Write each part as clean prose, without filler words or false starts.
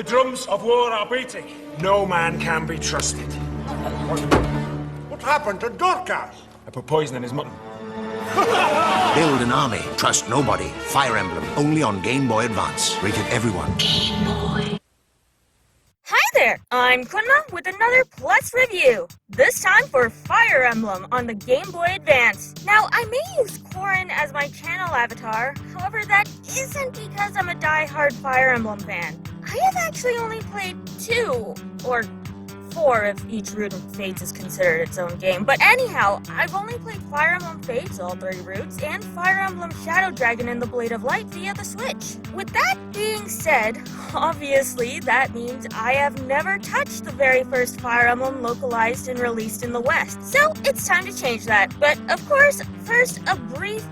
The drums of war are beating. No man can be trusted. What happened to Dorcas? I put poison in his mutton. Build an army. Trust nobody. Fire Emblem. Only on Game Boy Advance. Rated everyone. Game Boy. Hi there, I'm Quinma with another Plus review. This time for Fire Emblem on the Game Boy Advance. Now, I may use Corin as my channel avatar, however that isn't because I'm a die-hard Fire Emblem fan. I have actually only played 2, or 4 if each Root of Fates is considered its own game. But anyhow, I've only played Fire Emblem Fates, all 3 routes, and Fire Emblem Shadow Dragon and the Blade of Light via the Switch. With that being said, obviously that means I have never touched the very first Fire Emblem localized and released in the West. So it's time to change that. But of course, first a brief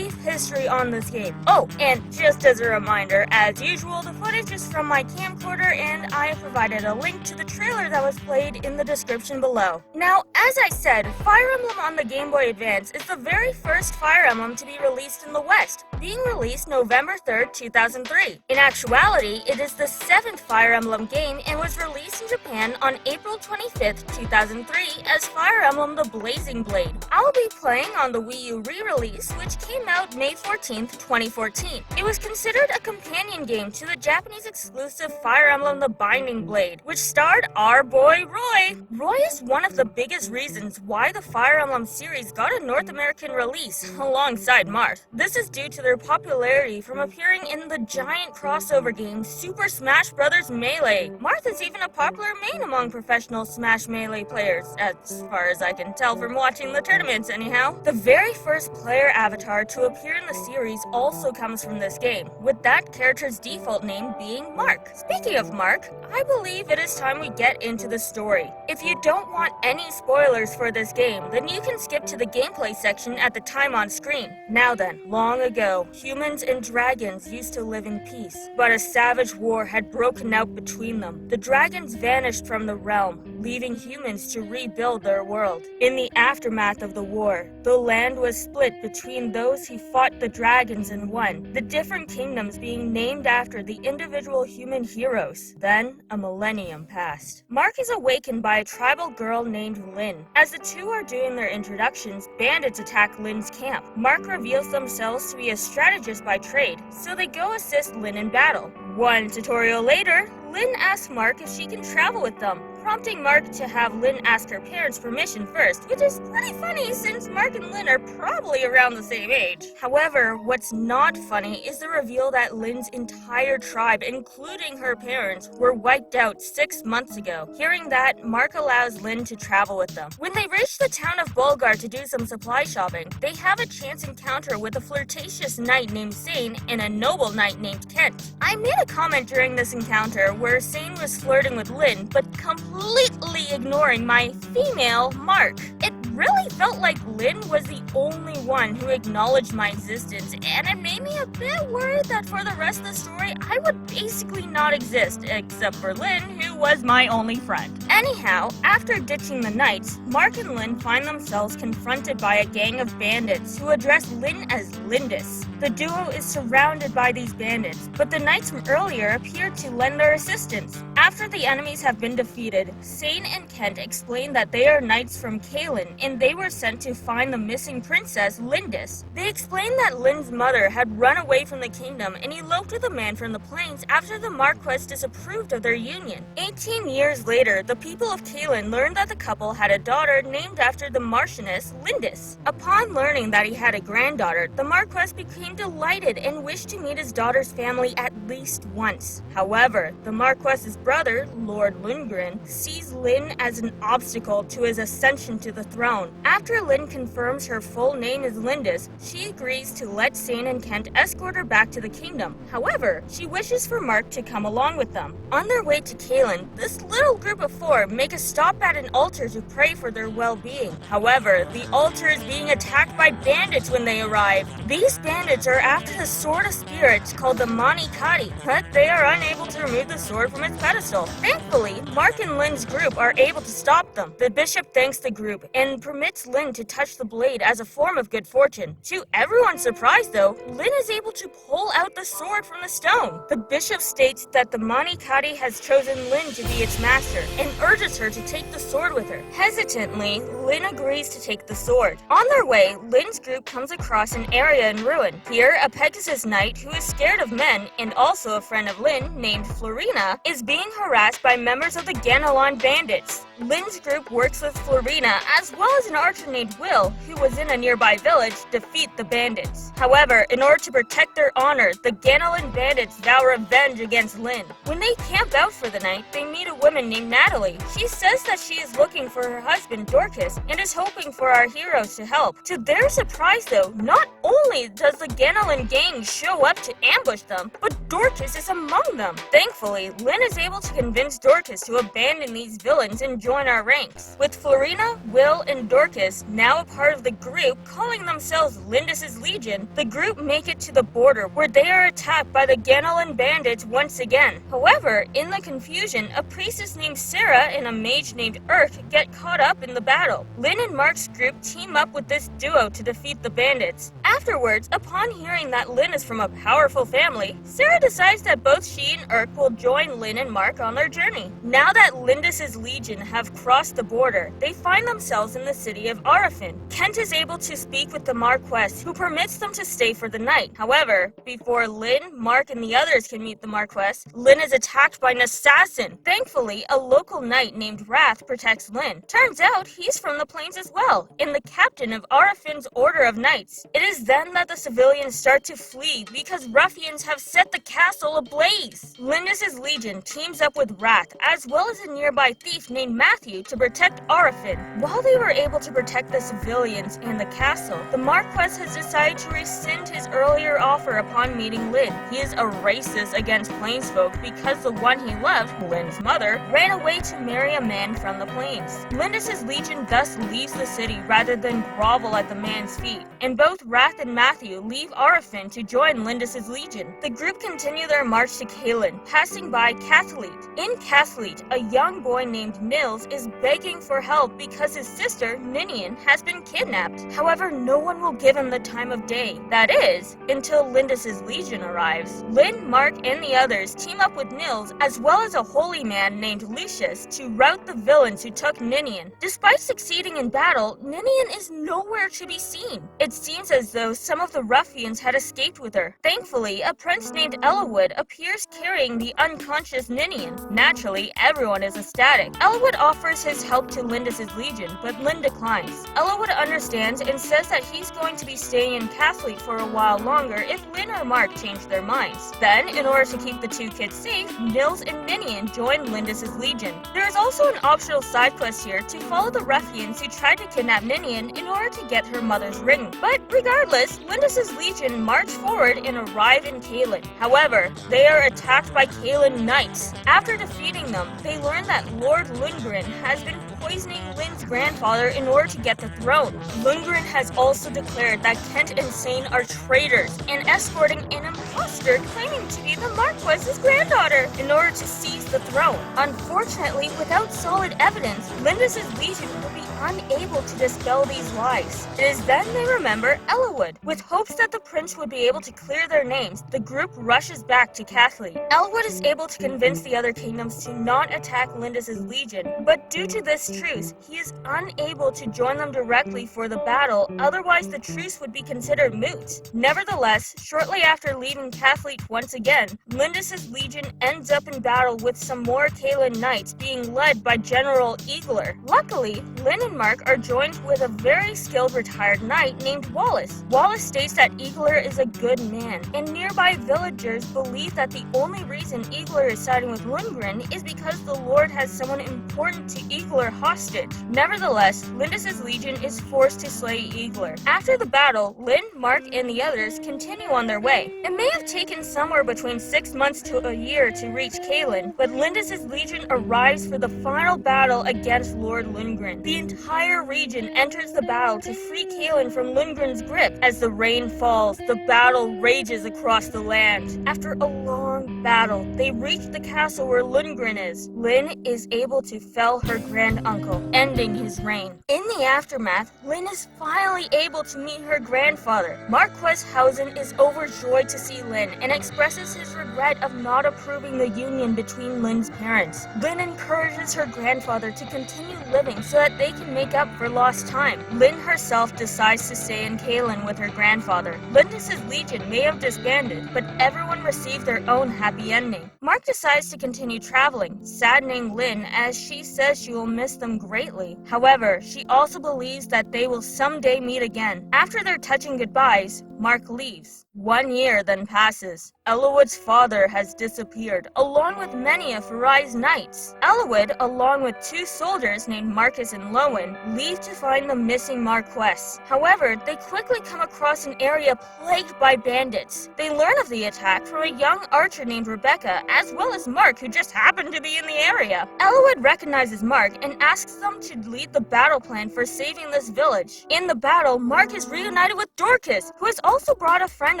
history on this game. Oh, and just as a reminder, as usual, the footage is from my camcorder and I have provided a link to the trailer that was played in the description below. Now, as I said, Fire Emblem on the Game Boy Advance is the very first Fire Emblem to be released in the West, being released November 3rd, 2003. In actuality, it is the 7th Fire Emblem game and was released in Japan on April 25th, 2003 as Fire Emblem The Blazing Blade. I'll be playing on the Wii U re-release, which came out May 14th, 2014. It was considered a companion game to the Japanese exclusive Fire Emblem The Binding Blade, which starred our boy Roy. Roy is one of the biggest reasons why the Fire Emblem series got a North American release alongside Marth. This is due to their popularity from appearing in the giant crossover game Super Smash Bros. Melee. Marth is even a popular main among professional Smash Melee players, as far as I can tell from watching the tournaments anyhow. The very first player avatar to appear in the series also comes from this game, with that character's default name being Mark. Speaking of Mark, I believe it is time we get into the story. If you don't want any spoilers for this game, then you can skip to the gameplay section at the time on screen. Now then, long ago, humans and dragons used to live in peace, but a savage war had broken out between them. The dragons vanished from the realm, leaving humans to rebuild their world. In the aftermath of the war, the land was split between those who fought the dragons and won, the different kingdoms being named after the individual human heroes. Then, a millennium passed. Mark is awakened by a tribal girl named Lynn. As the two are doing their introductions, bandits attack Lynn's camp. Mark reveals themselves to be a strategist by trade, so they go assist Lynn in battle. One tutorial later, Lynn asks Mark if she can travel with them, prompting Mark to have Lynn ask her parents' permission first, which is pretty funny since Mark and Lynn are probably around the same age. However, what's not funny is the reveal that Lynn's entire tribe, including her parents, were wiped out 6 months ago. Hearing that, Mark allows Lynn to travel with them. When they reach the town of Bulgar to do some supply shopping, they have a chance encounter with a flirtatious knight named Sane and a noble knight named Kent. I made a comment during this encounter where Sane was flirting with Lynn, but completely ignoring my female Mark. It really felt like Lynn was the only one who acknowledged my existence, and it made me a bit worried that for the rest of the story, I would basically not exist, except for Lynn, who was my only friend. Anyhow, after ditching the knights, Mark and Lynn find themselves confronted by a gang of bandits who address Lynn as Lindis. The duo is surrounded by these bandits, but the knights from earlier appear to lend their assistance. After the enemies have been defeated, Sane and Kent explain that they are knights from Kalen and they were sent to find the missing princess, Lindis. They explain that Lynn's mother had run away from the kingdom and eloped with a man from the plains after the Marquess disapproved of their union. 18 years later, the people of Kalen learned that the couple had a daughter named after the Marchioness, Lindis. Upon learning that he had a granddaughter, the Marquess became delighted and wished to meet his daughter's family at least once. However, the Marquess's brother, Lord Lundgren, sees Lynn as an obstacle to his ascension to the throne. After Lynn confirms her full name is Lindis, she agrees to let Sane and Kent escort her back to the kingdom. However, she wishes for Mark to come along with them. On their way to Kalen, this little group of 4 make a stop at an altar to pray for their well-being. However, the altar is being attacked by bandits when they arrive. These bandits are after the Sword of Spirits called the Manikari, Macati, but they are unable to remove the sword from its pedestal. Thankfully, Mark and Lynn's group are able to stop them. The bishop thanks the group and permits Lynn to touch the blade as a form of good fortune. To everyone's surprise, though, Lynn is able to pull out the sword from the stone. The bishop states that the Manikati has chosen Lynn to be its master and urges her to take the sword with her. Hesitantly, Lynn agrees to take the sword. On their way, Lynn's group comes across an area in ruin. Here, a Pegasus knight who is scared of men and also a friend of Lynn named Florina is being harassed by members of the Ganelon bandits. Lynn's group works with Florina as well as an archer named Will, who was in a nearby village, defeat the bandits. However, in order to protect their honor, the Ganelon bandits vow revenge against Lynn. When they camp out for the night, they meet a woman named Natalie. She says that she is looking for her husband Dorcas and is hoping for our heroes to help. To their surprise though, not only does the Ganelon gang show up to ambush them, but Dorcas is among them. Thankfully, Lynn is able to convince Dorcas to abandon these villains and join our ranks. With Florina, Will, and Dorcas now a part of the group calling themselves Lyndon's Legion, the group make it to the border where they are attacked by the Ganelon bandits once again. However, in the confusion, a priestess named Sarah and a mage named Urk get caught up in the battle. Lynn and Mark's group team up with this duo to defeat the bandits. Afterwards, upon hearing that Lynn is from a powerful family, Sarah decides that both she and Urk will join Lynn and Mark on their journey. Now that Lyndon's Legion have crossed the border, they find themselves in the city of Arafin. Kent is able to speak with the Marquess, who permits them to stay for the night. However, before Lynn, Mark, and the others can meet the Marquess, Lynn is attacked by an assassin. Thankfully, a local knight named Wrath protects Lynn. Turns out he's from the plains as well, and the captain of Arafin's Order of Knights. It is then that the civilians start to flee because ruffians have set the castle ablaze. Lyndon's Legion teams up with Wrath, as well as a nearby thief named Matthew, to protect Arafin. While they were able to protect the civilians and the castle, the Marquess has decided to rescind his earlier offer upon meeting Lynn. He is a racist against plainsfolk because the one he loved, Lynn's mother, ran away to marry a man from the plains. Lyndon's Legion thus leaves the city rather than grovel at the man's feet, and both Wrath and Matthew leave Arafin to join Lyndon's Legion. The group continue their march to Caelan, passing by Cathleet. In Cathleet, a young boy named Nils is begging for help because his sister, Ninian, has been kidnapped. However, no one will give him the time of day. That is, until Lyndon's Legion arrives. Lynn, Mark, and the others team up with Nils, as well as a holy man named Lucius, to rout the villains who took Ninian. Despite succeeding in battle, Ninian is nowhere to be seen. It seems as though some of the ruffians had escaped with her. Thankfully, a prince named Elowood appears carrying the unconscious Ninian. Naturally, everyone is ecstatic. Elowood offers his help to Lyndon's Legion, but Lynn declines. Elowood understands and says that he's going to be staying in Cathleet for a while longer if Lynn or Mark change their minds. Then, in order to keep the two kids safe, Nils and Ninian join Lyndon's Legion. There is also an optional side quest here to follow the ruffians who tried to kidnap Ninian in order to get her mother's ring. But regardless, Lyndon's Legion march forward and arrive in Caelan. However, they are attacked by Caelan knights. After defeating them, they learn that Lord Lundgren has been poisoning Lynn's grandfather in order to get the throne. Lundgren has also declared that Kent and Sane are traitors and escorting an imposter claiming to be the Marquess's granddaughter in order to seize the throne. Unfortunately, without solid evidence, Lyndon's Legion will be unable to dispel these lies. It is then they remember Elowood. With hopes that the prince would be able to clear their names, the group rushes back to Cathleet. Elowood is able to convince the other kingdoms to not attack Lyndon's Legion, but due to this truce, he is unable to join them directly for the battle, otherwise the truce would be considered moot. Nevertheless, shortly after leaving Cathleet once again, Lyndon's Legion ends up in battle with some more Caelan knights being led by General Eagler. Luckily, Lynn and Mark are joined with a very skilled retired knight named Wallace. Wallace states that Eagler is a good man, and nearby villagers believe that the only reason Eagler is siding with Lundgren is because the Lord has someone important to Eagler hostage. Nevertheless, Lyndon's Legion is forced to slay Eagler. After the battle, Lynn, Mark, and the others continue on their way. It may have taken somewhere between 6 months to a year to reach Caelan, but Lyndon's Legion arrives for the final battle against Lord Lundgren. The entire region enters the battle to free Caelan from Lundgren's grip. As the rain falls, the battle rages across the land. After a long, battle, they reach the castle where Lundgren is. Lynn is able to fell her grand uncle, ending his reign. In the aftermath, Lynn is finally able to meet her grandfather. Marquess Hausen is overjoyed to see Lynn and expresses his regret of not approving the union between Lynn's parents. Lynn encourages her grandfather to continue living so that they can make up for lost time. Lynn herself decides to stay in Kalen with her grandfather. Lindis's legion may have disbanded, but everyone received their own happy ending. Mark decides to continue traveling, saddening Lynn as she says she will miss them greatly. However, she also believes that they will someday meet again. After their touching goodbyes, Mark leaves. 1 year then passes. Eliwood's father has disappeared, along with many of Farai's knights. Eliwood, along with 2 soldiers named Marcus and Lowen, leave to find the missing Marquess. However, they quickly come across an area plagued by bandits. They learn of the attack from a young archer named Rebecca, as well as Mark, who just happened to be in the area. Eliwood recognizes Mark and asks them to lead the battle plan for saving this village. In the battle, Mark is reunited with Dorcas, who has also brought a friend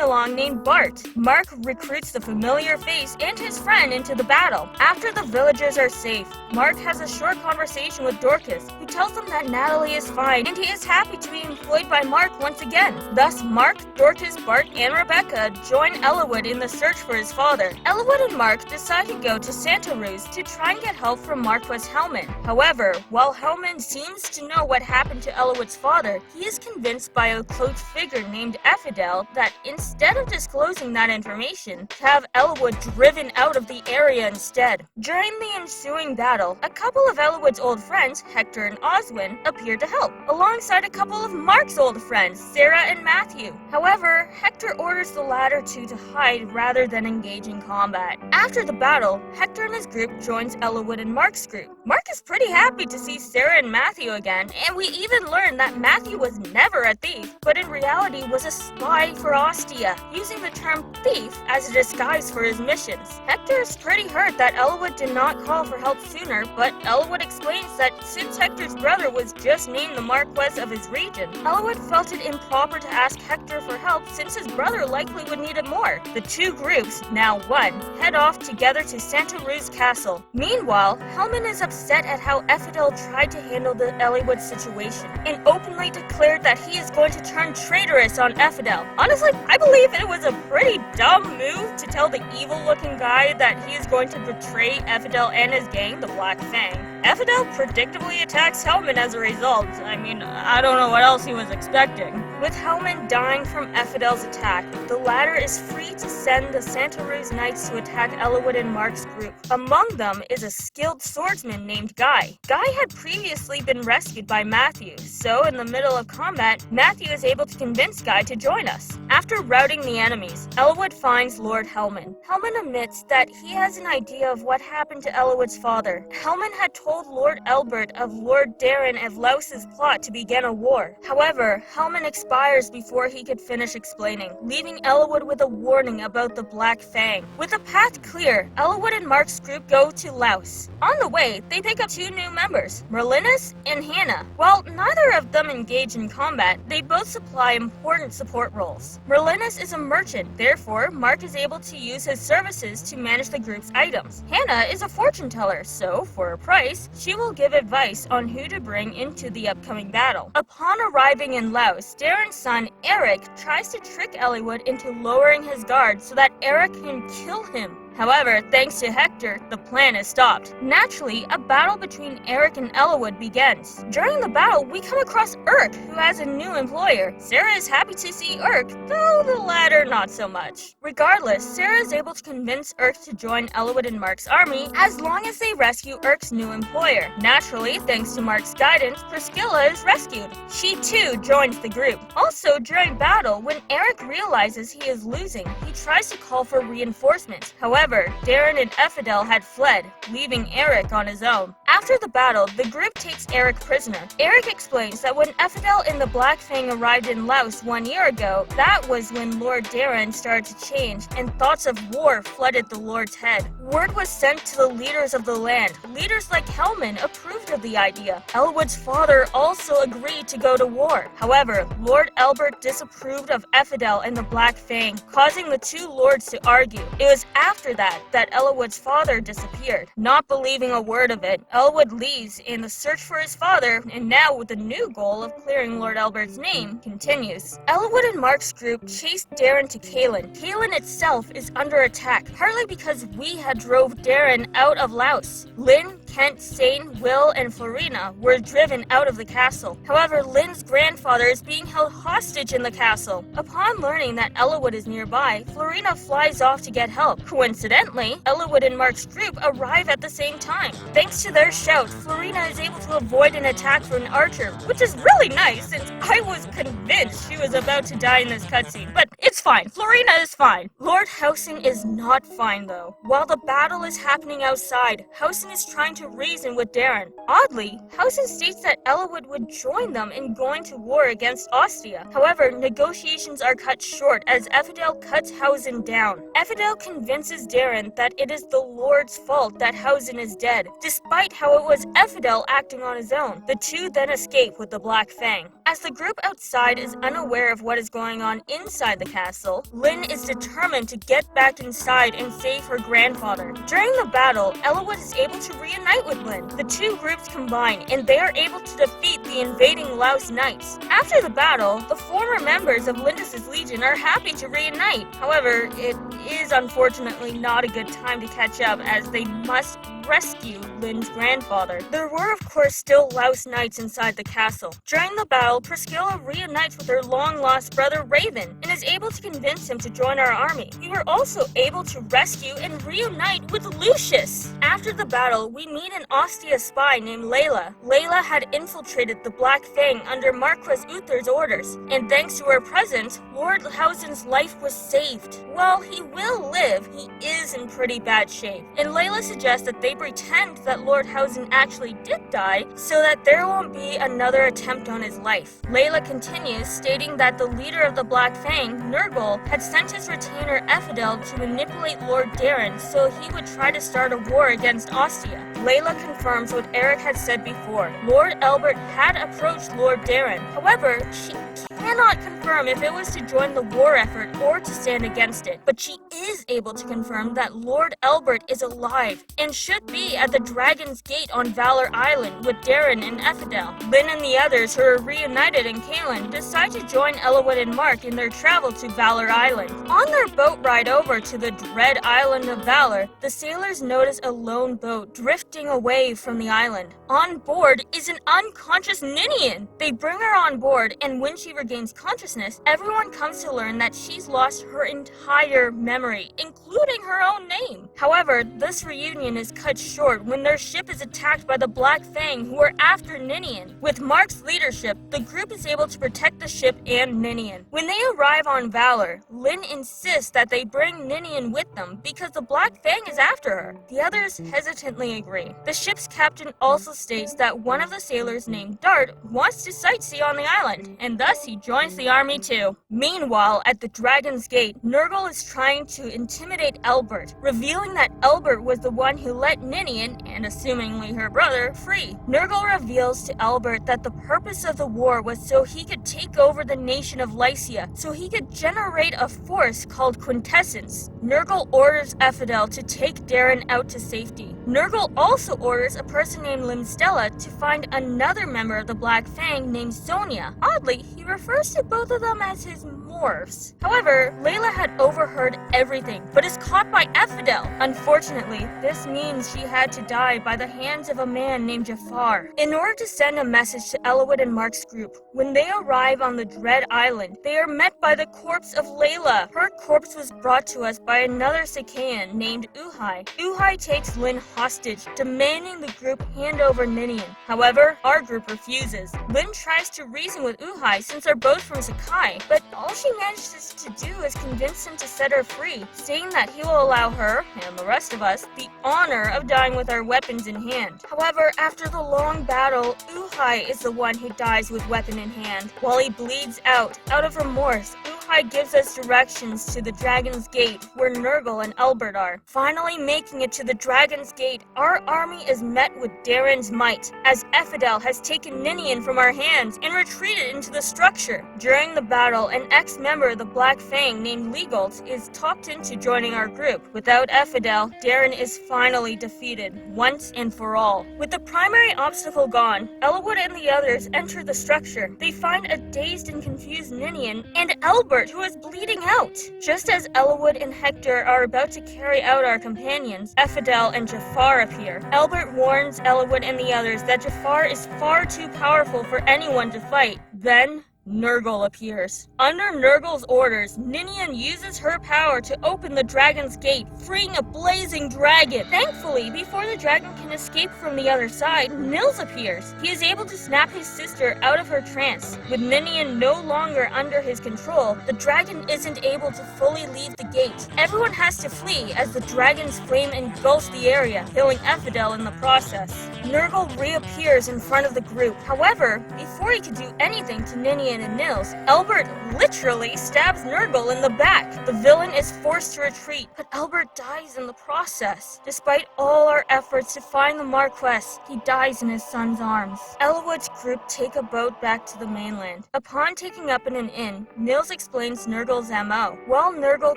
along named Bart. Mark recruits the familiar face and his friend into the battle. After the villagers are safe, Mark has a short conversation with Dorcas, who tells them that Natalie is fine and he is happy to be employed by Mark once again. Thus, Mark, Dorcas, Bart, and Rebecca join Eliwood in the search for his father. Eliwood and Mark decide to go to Santa Ruz to try and get help from Marquess Hellman. However, while Hellman seems to know what happened to Eliwood's father, he is convinced by a cloaked figure named Ephidel that instead of disclosing that information, to have Eliwood driven out of the area instead. During the ensuing battle, a couple of Eliwood's old friends, Hector and Oswin, appear to help, alongside a couple of Mark's old friends, Sarah and Matthew. However, Hector orders the latter two to hide rather than engage in combat. After the battle, Hector and his group joins Eliwood and Mark's group. Mark is pretty happy to see Sarah and Matthew again, and we even learn that Matthew was never a thief, but in reality was a spy for Ostia, using the term thief as a disguise for his missions. Hector is pretty hurt that Eliwood did not call for help sooner, but Eliwood explains that since Hector's brother was just named the Marquess of his region, Eliwood felt it improper to ask Hector for help since his brother likely would need it more. The 2 groups, now one, head off together to Santa Ruz Castle. Meanwhile, Hellman is upset at how Ephidel tried to handle the Eliwood situation, and openly declared that he is going to turn traitorous on Ephidel. Honestly, I believe it was a pretty dumb move to tell the evil-looking guy that he is going to betray Ephidel and his gang, the Black Fang. Ephidel predictably attacks Hellman as a result. I mean, I don't know what else he was expecting. With Hellman dying from Ephidel's attack, the latter is free to send the Santa Ruz Knights to attack Eliwood and Mark's group. Among them is a skilled swordsman named Guy. Guy had previously been rescued by Matthew, so in the middle of combat, Matthew is able to convince Guy to join us. After routing the enemies, Eliwood finds Lord Hellman. Hellman admits that he has an idea of what happened to Eliwood's father. Hellman had told Lord Elbert of Lord Darren of Laus's plot to begin a war. However, Hellman expires before he could finish explaining, leaving Eliwood with a warning about the Black Fang. With the path clear, Eliwood and Mark's group go to Laos. On the way, they pick up 2 new members, Merlinus and Hannah. While neither of them engage in combat, they both supply important support roles. Merlinus is a merchant, therefore Mark is able to use his services to manage the group's items. Hannah is a fortune teller, so for a price, she will give advice on who to bring into the upcoming battle. Upon arriving in Laos, Darren's son Eric tries to trick Eliwood into lowering his guard so that Eric can kill him. However, thanks to Hector, the plan is stopped. Naturally, a battle between Eric and Eliwood begins. During the battle, we come across Urk, who has a new employer. Sarah is happy to see Urk, though the latter not so much. Regardless, Sarah is able to convince Urk to join Eliwood and Mark's army as long as they rescue Urk's new employer. Naturally, thanks to Mark's guidance, Priscilla is rescued. She too joins the group. Also, during battle, when Eric realizes he is losing, he tries to call for reinforcements. However, Darren and Ephidel had fled, leaving Eric on his own. After the battle, the group takes Eric prisoner. Eric explains that when Ephidel and the Black Fang arrived in Laos 1 year ago, that was when Lord Darren started to change, and thoughts of war flooded the Lord's head. Word was sent to the leaders of the land. Leaders like Hellman approved of the idea. Eliwood's father also agreed to go to war. However, Lord Elbert disapproved of Ephidel and the Black Fang, causing the 2 lords to argue. It was after after that Elwood's father disappeared. Not believing a word of it, Elwood leaves in the search for his father, and now with the new goal of clearing Lord Elbert's name, continues. Elwood and Mark's group chased Darren to Kalen. Kalen itself is under attack, partly because we had drove Darren out of Laos. Lynn, Kent, Sane, Will, and Florina were driven out of the castle. However, Lynn's grandfather is being held hostage in the castle. Upon learning that Elwood is nearby, Florina flies off to get help. Coincidentally, Elwood and Mark's group arrive at the same time. Thanks to their shout, Florina is able to avoid an attack from an archer, which is really nice since I was convinced she was about to die in this cutscene. But it's fine. Florina is fine. Lord Housen is not fine though. While the battle is happening outside, Housen is trying to reason with Darren. Oddly, Housen states that Elwood would join them in going to war against Ostia. However, negotiations are cut short as Effidel cuts Housen down. Effidel convinces Darren that it is the Lord's fault that Housen is dead, despite how it was Effidel acting on his own. The two then escape with the Black Fang. As the group outside is unaware of what is going on inside the castle, Lynn is determined to get back inside and save her grandfather. During the battle, Elwood is able to reunite with Lynn. The two groups combine, and they are able to defeat the invading Laos Knights. After the battle, the former members of Lindis' Legion are happy to reunite. However, it is unfortunately not a good time to catch up as they must rescue Lynn's grandfather. There were of course still Laos Knights inside the castle. During the battle, Priscilla reunites with her long-lost brother Raven and is able to convince him to join our army. We were also able to rescue and reunite with Lucius. After the battle, we meet an Ostia spy named Layla. Layla had infiltrated the Black Fang under Marquis Uther's orders, and thanks to her presence, Lord Housen's life was saved. While he will live, he is in pretty bad shape, and Layla suggests that they pretend that Lord Housen actually did die so that there won't be another attempt on his life. Layla continues, stating that the leader of the Black Fang, Nurgle, had sent his retainer Effidel to manipulate Lord Darren so he would try to start a war against Ostia. Layla confirms what Eric had said before. Lord Elbert had approached Lord Darren. However, she cannot confirm if it was to join the war effort or to stand against it, but she is able to confirm that Lord Elbert is alive and should be at the Dragon's Gate on Valor Island with Darren and Effidel. Lynn and the others who are reunited in Kalen decide to join Elwood and Mark in their travel to Valor Island. On their boat ride over to the dread island of Valor, the sailors notice a lone boat drifting away from the island. On board is an unconscious Ninian. They bring her on board, and when she regains consciousness, everyone comes to learn that she's lost her entire memory, including her own name. However, this reunion is cut short when their ship is attacked by the Black Fang who are after Ninian. With Mark's leadership, the group is able to protect the ship and Ninian. When they arrive on Valor, Lynn insists that they bring Ninian with them because the Black Fang is after her. The others hesitantly agree. The ship's captain also states that one of the sailors named Dart wants to sightsee on the island, and thus he joins the army too. Meanwhile, at the Dragon's Gate, Nurgle is trying to intimidate Elbert, revealing that Elbert was the one who let Ninian, and assumingly her brother, free. Nurgle reveals to Elbert that the purpose of the war was so he could take over the nation of Lycia, so he could generate a force called Quintessence. Nurgle orders Effidel to take Darren out to safety. Nurgle also orders a person named Limstella to find another member of the Black Fang named Sonia. Oddly, he refers to both of them as his morphs. However, Layla had overheard everything, but is caught by Effidel. Unfortunately, this means she had to die by the hands of a man named Jafar. In order to send a message to Elwood and Mark's group, when they arrive on the Dread Island, they are met by the corpse of Layla. Her corpse was brought to us by another Sakaean named Uhai. Uhai takes Lynn hostage, demanding the group hand over Ninian. However, our group refuses. Lynn tries to reason with Uhai since they're both from Sakai, but all she manages to do is convince him to set her free, saying that he will allow her, and the rest of us, the honor of dying with our weapons in hand. However, after the long battle, Uhai is the one who dies with weapon in hand. While he bleeds out of remorse, Hawkeye gives us directions to the Dragon's Gate, where Nurgle and Albert are. Finally making it to the Dragon's Gate, our army is met with Darren's might, as Ephidel has taken Ninian from our hands and retreated into the structure. During the battle, an ex-member of the Black Fang named Legolt is talked into joining our group. Without Ephidel, Darren is finally defeated, once and for all. With the primary obstacle gone, Elwood and the others enter the structure. They find a dazed and confused Ninian and Albert, who is bleeding out. Just as Elwood and Hector are about to carry out our companions, Ephidel and Jafar appear. Albert warns Elwood and the others that Jafar is far too powerful for anyone to fight. Then Nurgle appears. Under Nurgle's orders, Ninian uses her power to open the Dragon's Gate, freeing a blazing dragon. Thankfully, before the dragon can escape from the other side, Nils appears. He is able to snap his sister out of her trance. With Ninian no longer under his control, the dragon isn't able to fully leave the gate. Everyone has to flee as the dragon's flame engulfs the area, killing Ephidel in the process. Nurgle reappears in front of the group. However, before he could do anything to Ninian and Nils, Albert literally stabs Nurgle in the back. The villain is forced to retreat, but Albert dies in the process. Despite all our efforts to find the Marquess, he dies in his son's arms. Elwood's group take a boat back to the mainland. Upon taking up in an inn, Nils explains Nurgle's MO. While Nurgle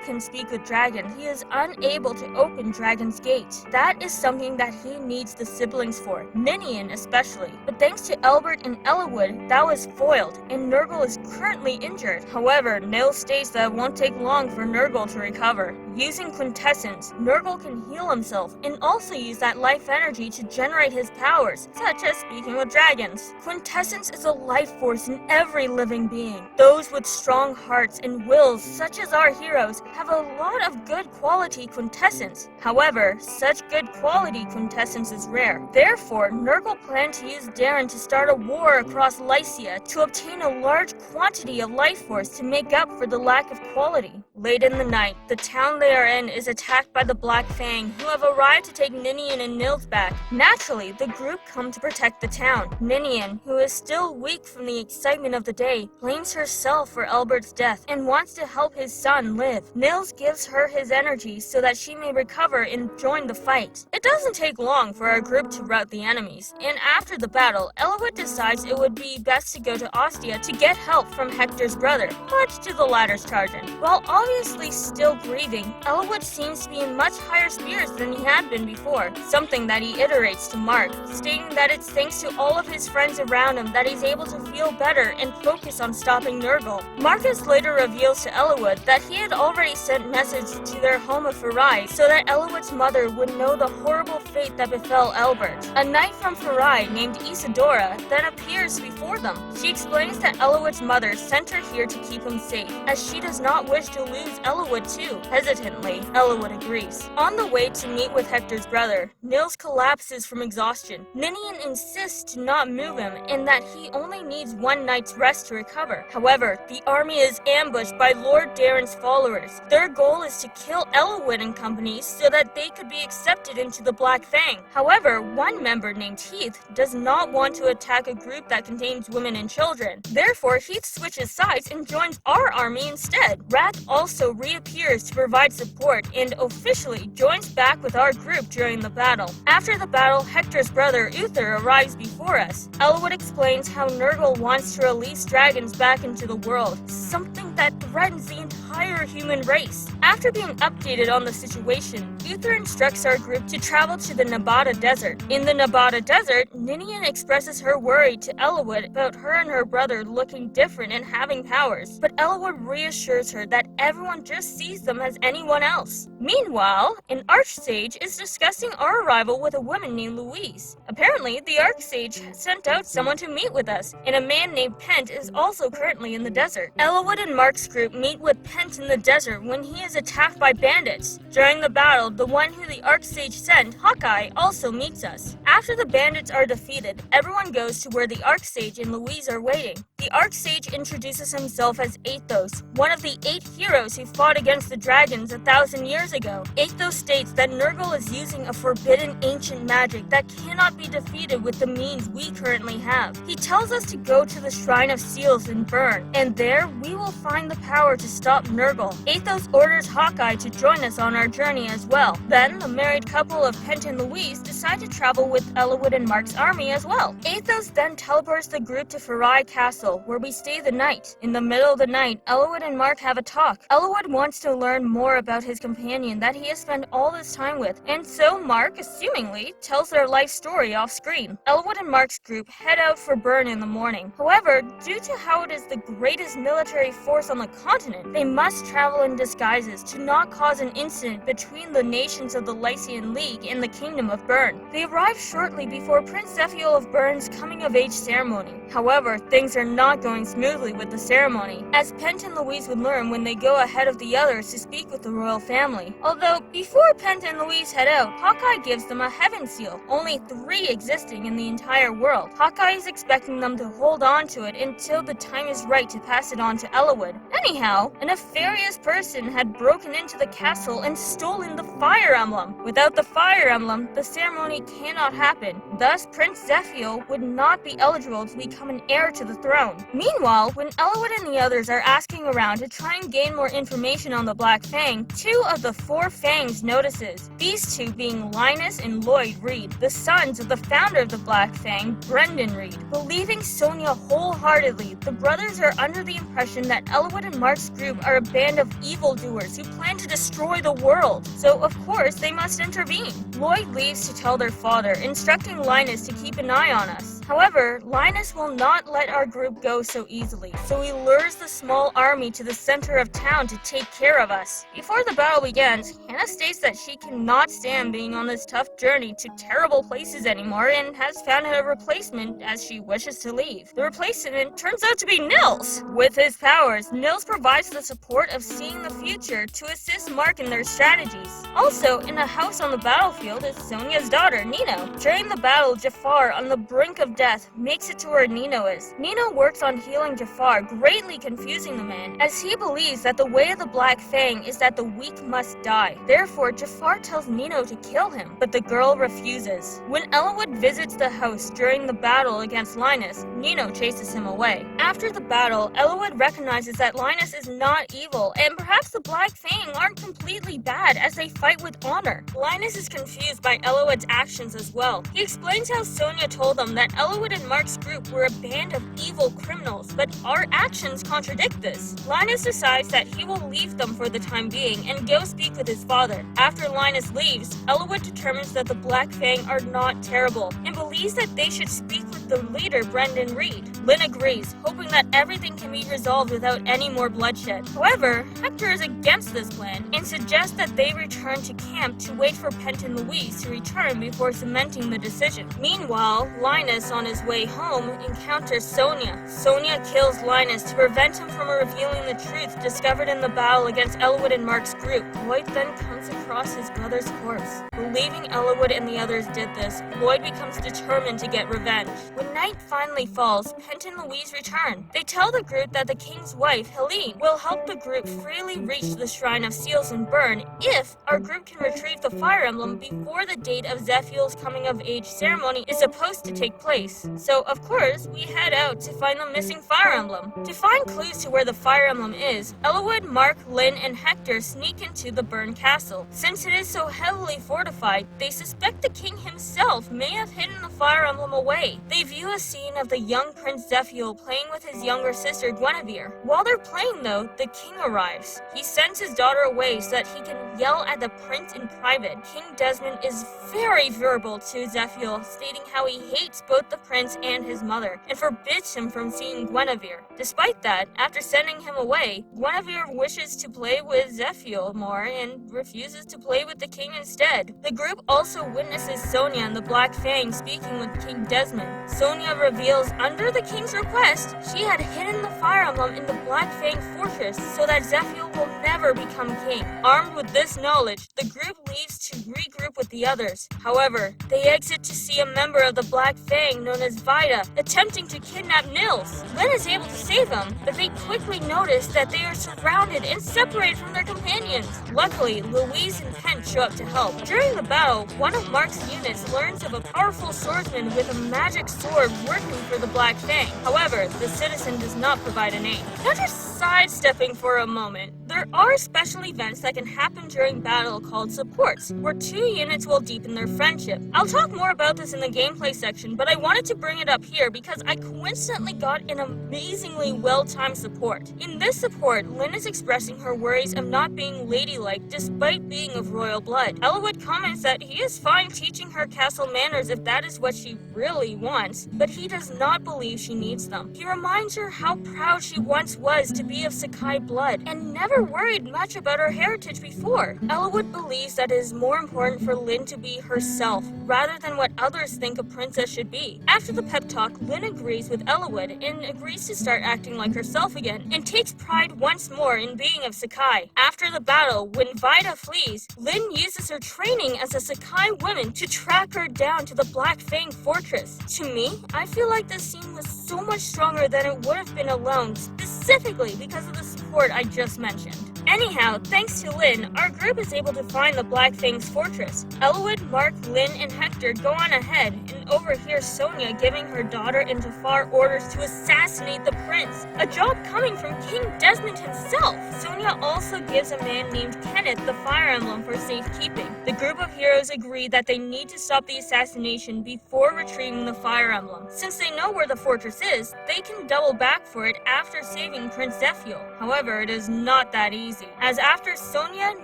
can speak with Dragon, he is unable to open Dragon's Gate. That is something that he needs the siblings for, Ninian especially. But thanks to Albert and Elwood, that was foiled, and Nurgle is currently injured. However, Nils states that it won't take long for Nurgle to recover. Using Quintessence, Nurgle can heal himself and also use that life energy to generate his powers, such as speaking with dragons. Quintessence is a life force in every living being. Those with strong hearts and wills, such as our heroes, have a lot of good quality Quintessence. However, such good quality Quintessence is rare. Therefore, Nurgle planned to use Darren to start a war across Lycia to obtain a large quantity of life force to make up for the lack of quality. Late in the night, the town they are in is attacked by the Black Fang, who have arrived to take Ninian and Nils back. Naturally, the group come to protect the town. Ninian, who is still weak from the excitement of the day, blames herself for Albert's death and wants to help his son live. Nils gives her his energy so that she may recover and join the fight. It doesn't take long for our group to rout the enemies, and after the battle, Elwood decides it would be best to go to Ostia to get help from Hector's brother, much to the latter's chagrin. While obviously still grieving, Elwood seems to be in much higher spirits than he had been before, something that he iterates to Mark, stating that it's thanks to all of his friends around him that he's able to feel better and focus on stopping Nurgle. Marcus later reveals to Elwood that he had already sent messages to their home of Farai so that Elwood's mother would know the horrible fate that befell Albert. A knight from Farai named Isadora then appears before them. She explains that Elwood's mother sent her here to keep him safe, as she does not wish to lose Elwood too. Hesitantly, Elwood agrees. On the way to meet with Hector's brother, Nils collapses from exhaustion. Ninian insists to not move him and that he only needs one night's rest to recover. However, the army is ambushed by Lord Darren's followers. Their goal is to kill Elwood and company so that they could be accepted into the Black Fang. However, one member named Heath does not want to attack a group that contains women and children. Therefore, Heath switches sides and joins our army instead. Wrath also reappears to provide support and officially joins back with our group during the battle. After the battle, Hector's brother Uther arrives before us. Elwood explains how Nurgle wants to release dragons back into the world, something that threatens the entire human race. After being updated on the situation, Uther instructs our group to travel to the Nabata Desert. In the Nabata Desert, Ninian expresses her worry to Elwood about her and her brother looking different and having powers, but Elwood reassures her that everyone just sees them as anyone else. Meanwhile, an Archsage is discussing our arrival with a woman named Louise. Apparently, the Archsage sent out someone to meet with us, and a man named Pent is also currently in the desert. Elwood and Mark's group meet with Pent in the desert when he is attacked by bandits. During the battle, the one who the Archsage sent, Hawkeye, also meets us. After the bandits are defeated, everyone goes to where the Archsage and Louise are waiting. The The Archsage introduces himself as Athos, one of the 8 heroes who fought against the dragons 1,000 years ago. Athos states that Nurgle is using a forbidden ancient magic that cannot be defeated with the means we currently have. He tells us to go to the Shrine of Seals in Bern, and there we will find the power to stop Nurgle. Athos orders Hawkeye to join us on our journey as well. Then, the married couple of Pent and Louise decide to travel with Eliwood and Mark's army as well. Athos then teleports the group to Farai Castle, where we stay the night. In the middle of the night, Eliwood and Mark have a talk. Eliwood wants to learn more about his companion that he has spent all this time with, and so Mark, assumingly, tells their life story off screen. Eliwood and Mark's group head out for Bern in the morning. However, due to how it is the greatest military force on the continent, they must travel in disguises to not cause an incident between the nations of the Lycian League and the Kingdom of Bern. They arrive shortly before Prince Zephiel of Bern's coming-of-age ceremony. However, things are not going smoothly with the ceremony, as Pent and Louise would learn when they go ahead of the others to speak with the royal family. Although, before Pent and Louise head out, Hawkeye gives them a heaven seal, only 3 existing in the entire world. Hawkeye is expecting them to hold on to it until the time is right to pass it on to Eliwood. Anyhow, a nefarious person had broken into the castle and stolen the Fire Emblem. Without the Fire Emblem, the ceremony cannot happen. Thus, Prince Zephiel would not be eligible to become an heir to the throne. Meanwhile, when Eliwood and the others are asking around to try and gain more information on the Black Fang, 2 of the 4 Fangs notices. These 2 being Linus and Lloyd Reed, the sons of the founder of the Black Fang, Brendan Reed. Believing Sonia wholeheartedly, the brothers are under the impression that Eliwood and Mark's group are a band of evildoers who plan to destroy the world. So, of course, they must intervene. Lloyd leaves to tell their father, instructing Linus to keep an eye on us. However, Linus will not let our group go so easily, so he lures the small army to the center of town to take care of us. Before the battle begins, Hannah states that she cannot stand being on this tough journey to terrible places anymore and has found a replacement as she wishes to leave. The replacement turns out to be Nils. With his powers, Nils provides the support of seeing the future to assist Mark in their strategies. Also, in a house on the battlefield is Sonia's daughter, Nino. During the battle, Jafar, on the brink of death, makes it to where Nino is. Nino works on healing Jafar, greatly confusing the man, as he believes that the way of the Black Fang is that the weak must die. Therefore, Jafar tells Nino to kill him, but the girl refuses. When Eliwood visits the house during the battle against Linus, Nino chases him away. After the battle, Eliwood recognizes that Linus is not evil, and perhaps the Black Fang aren't completely bad as they fight with honor. Linus is confused by Eliwood's actions as well. He explains how Sonia told them that Eliwood and Mark's group were a band of evil criminals, but our actions contradict this. Linus decides that he will leave them for the time being and go speak with his father. After Linus leaves, Eliwood determines that the Black Fang are not terrible and believes that they should speak with the leader, Brendan Reed. Lynn agrees, hoping that everything can be resolved without any more bloodshed. However, Hector is against this plan and suggests that they return to camp to wait for Pent and Louise to return before cementing the decision. Meanwhile, Linus, on his way home, encounters Sonia. Sonia kills Linus to prevent him from revealing the truth discovered in the battle against Eliwood and Mark's group. Lloyd then comes across his brother's corpse. Believing Eliwood and the others did this, Lloyd becomes determined to get revenge. When night finally falls, Pent and Louise return. They tell the group that the king's wife, Helene, will help the group freely reach the Shrine of Seals in Bern if our group can retrieve the Fire Emblem before the date of Zephiel's coming-of-age ceremony is supposed to take place. So, of course, we head out to find the missing Fire Emblem. To find clues to where the Fire Emblem is, Eliwood, Mark, Lynn, and Hector sneak into the Bern Castle. Since it is so heavily fortified, they suspect the king himself may have hidden the Fire Emblem away. They view a scene of the young Prince Zephiel playing with his younger sister Guinevere. While they're playing though, the king arrives. He sends his daughter away so that he can yell at the prince in private. King Desmond is very verbal to Zephiel, stating how he hates both the prince and his mother, and forbids him from seeing Guinevere. Despite that, after sending him away, Guinevere wishes to play with Zephiel more and refuses to play with the king instead. The group also witnesses Sonia and the Black Fang speaking with King Desmond. Sonia reveals under the king's request, she had hidden the Fire Emblem in the Black Fang fortress so that Zephyl will never become king. Armed with this knowledge, the group leaves to regroup with the others. However, they exit to see a member of the Black Fang known as Vida attempting to kidnap Nils. Lyn is able to save them, but they quickly notice that they are surrounded and separated from their companions. Luckily, Louise and Kent show up to help. During the battle, one of Mark's units learns of a powerful swordsman with a magic sword working for the Black Fang. However, the citizen does not provide a name. Now just sidestepping for a moment, there are special events that can happen during battle called supports, where two units will deepen their friendship. I'll talk more about this in the gameplay section, but I wanted to bring it up here because I coincidentally got an amazingly well-timed support. In this support, Lyn is expressing her worries of not being ladylike despite being of royal blood. Elowood comments that he is fine teaching her castle manners if that is what she really wants, but he does not believe she needs them. He reminds her how proud she once was to be of Sakai blood and never worried much about her heritage before. Elowood believes that it is more important for Lyn to be herself rather than what others think a princess should be. After the pep talk, Lyn agrees with Elowood and agrees to start acting like herself again and takes pride once more in being of Sakai. After the battle, when Vida flees, Lyn uses her training as a Sakai woman to track her down to the Black Fang fortress. To me, I feel like this scene was so much stronger than it would have been alone, specifically because of the support I just mentioned. Anyhow, thanks to Lyn, our group is able to find the Black Fang's fortress. Elowood, Mark, Lyn, and Hector go on ahead and overhear Sonia giving her daughter and Jafar orders to assassinate the prince, a job coming from King Desmond himself. Sonia also gives a man named Kenneth the Fire Emblem for safekeeping. The group of heroes agree that they need to stop the assassination before retrieving the Fire Emblem. Since they know where the fortress is, they can double back for it after saving Prince Zephyl. However, it is not that easy, as after Sonia,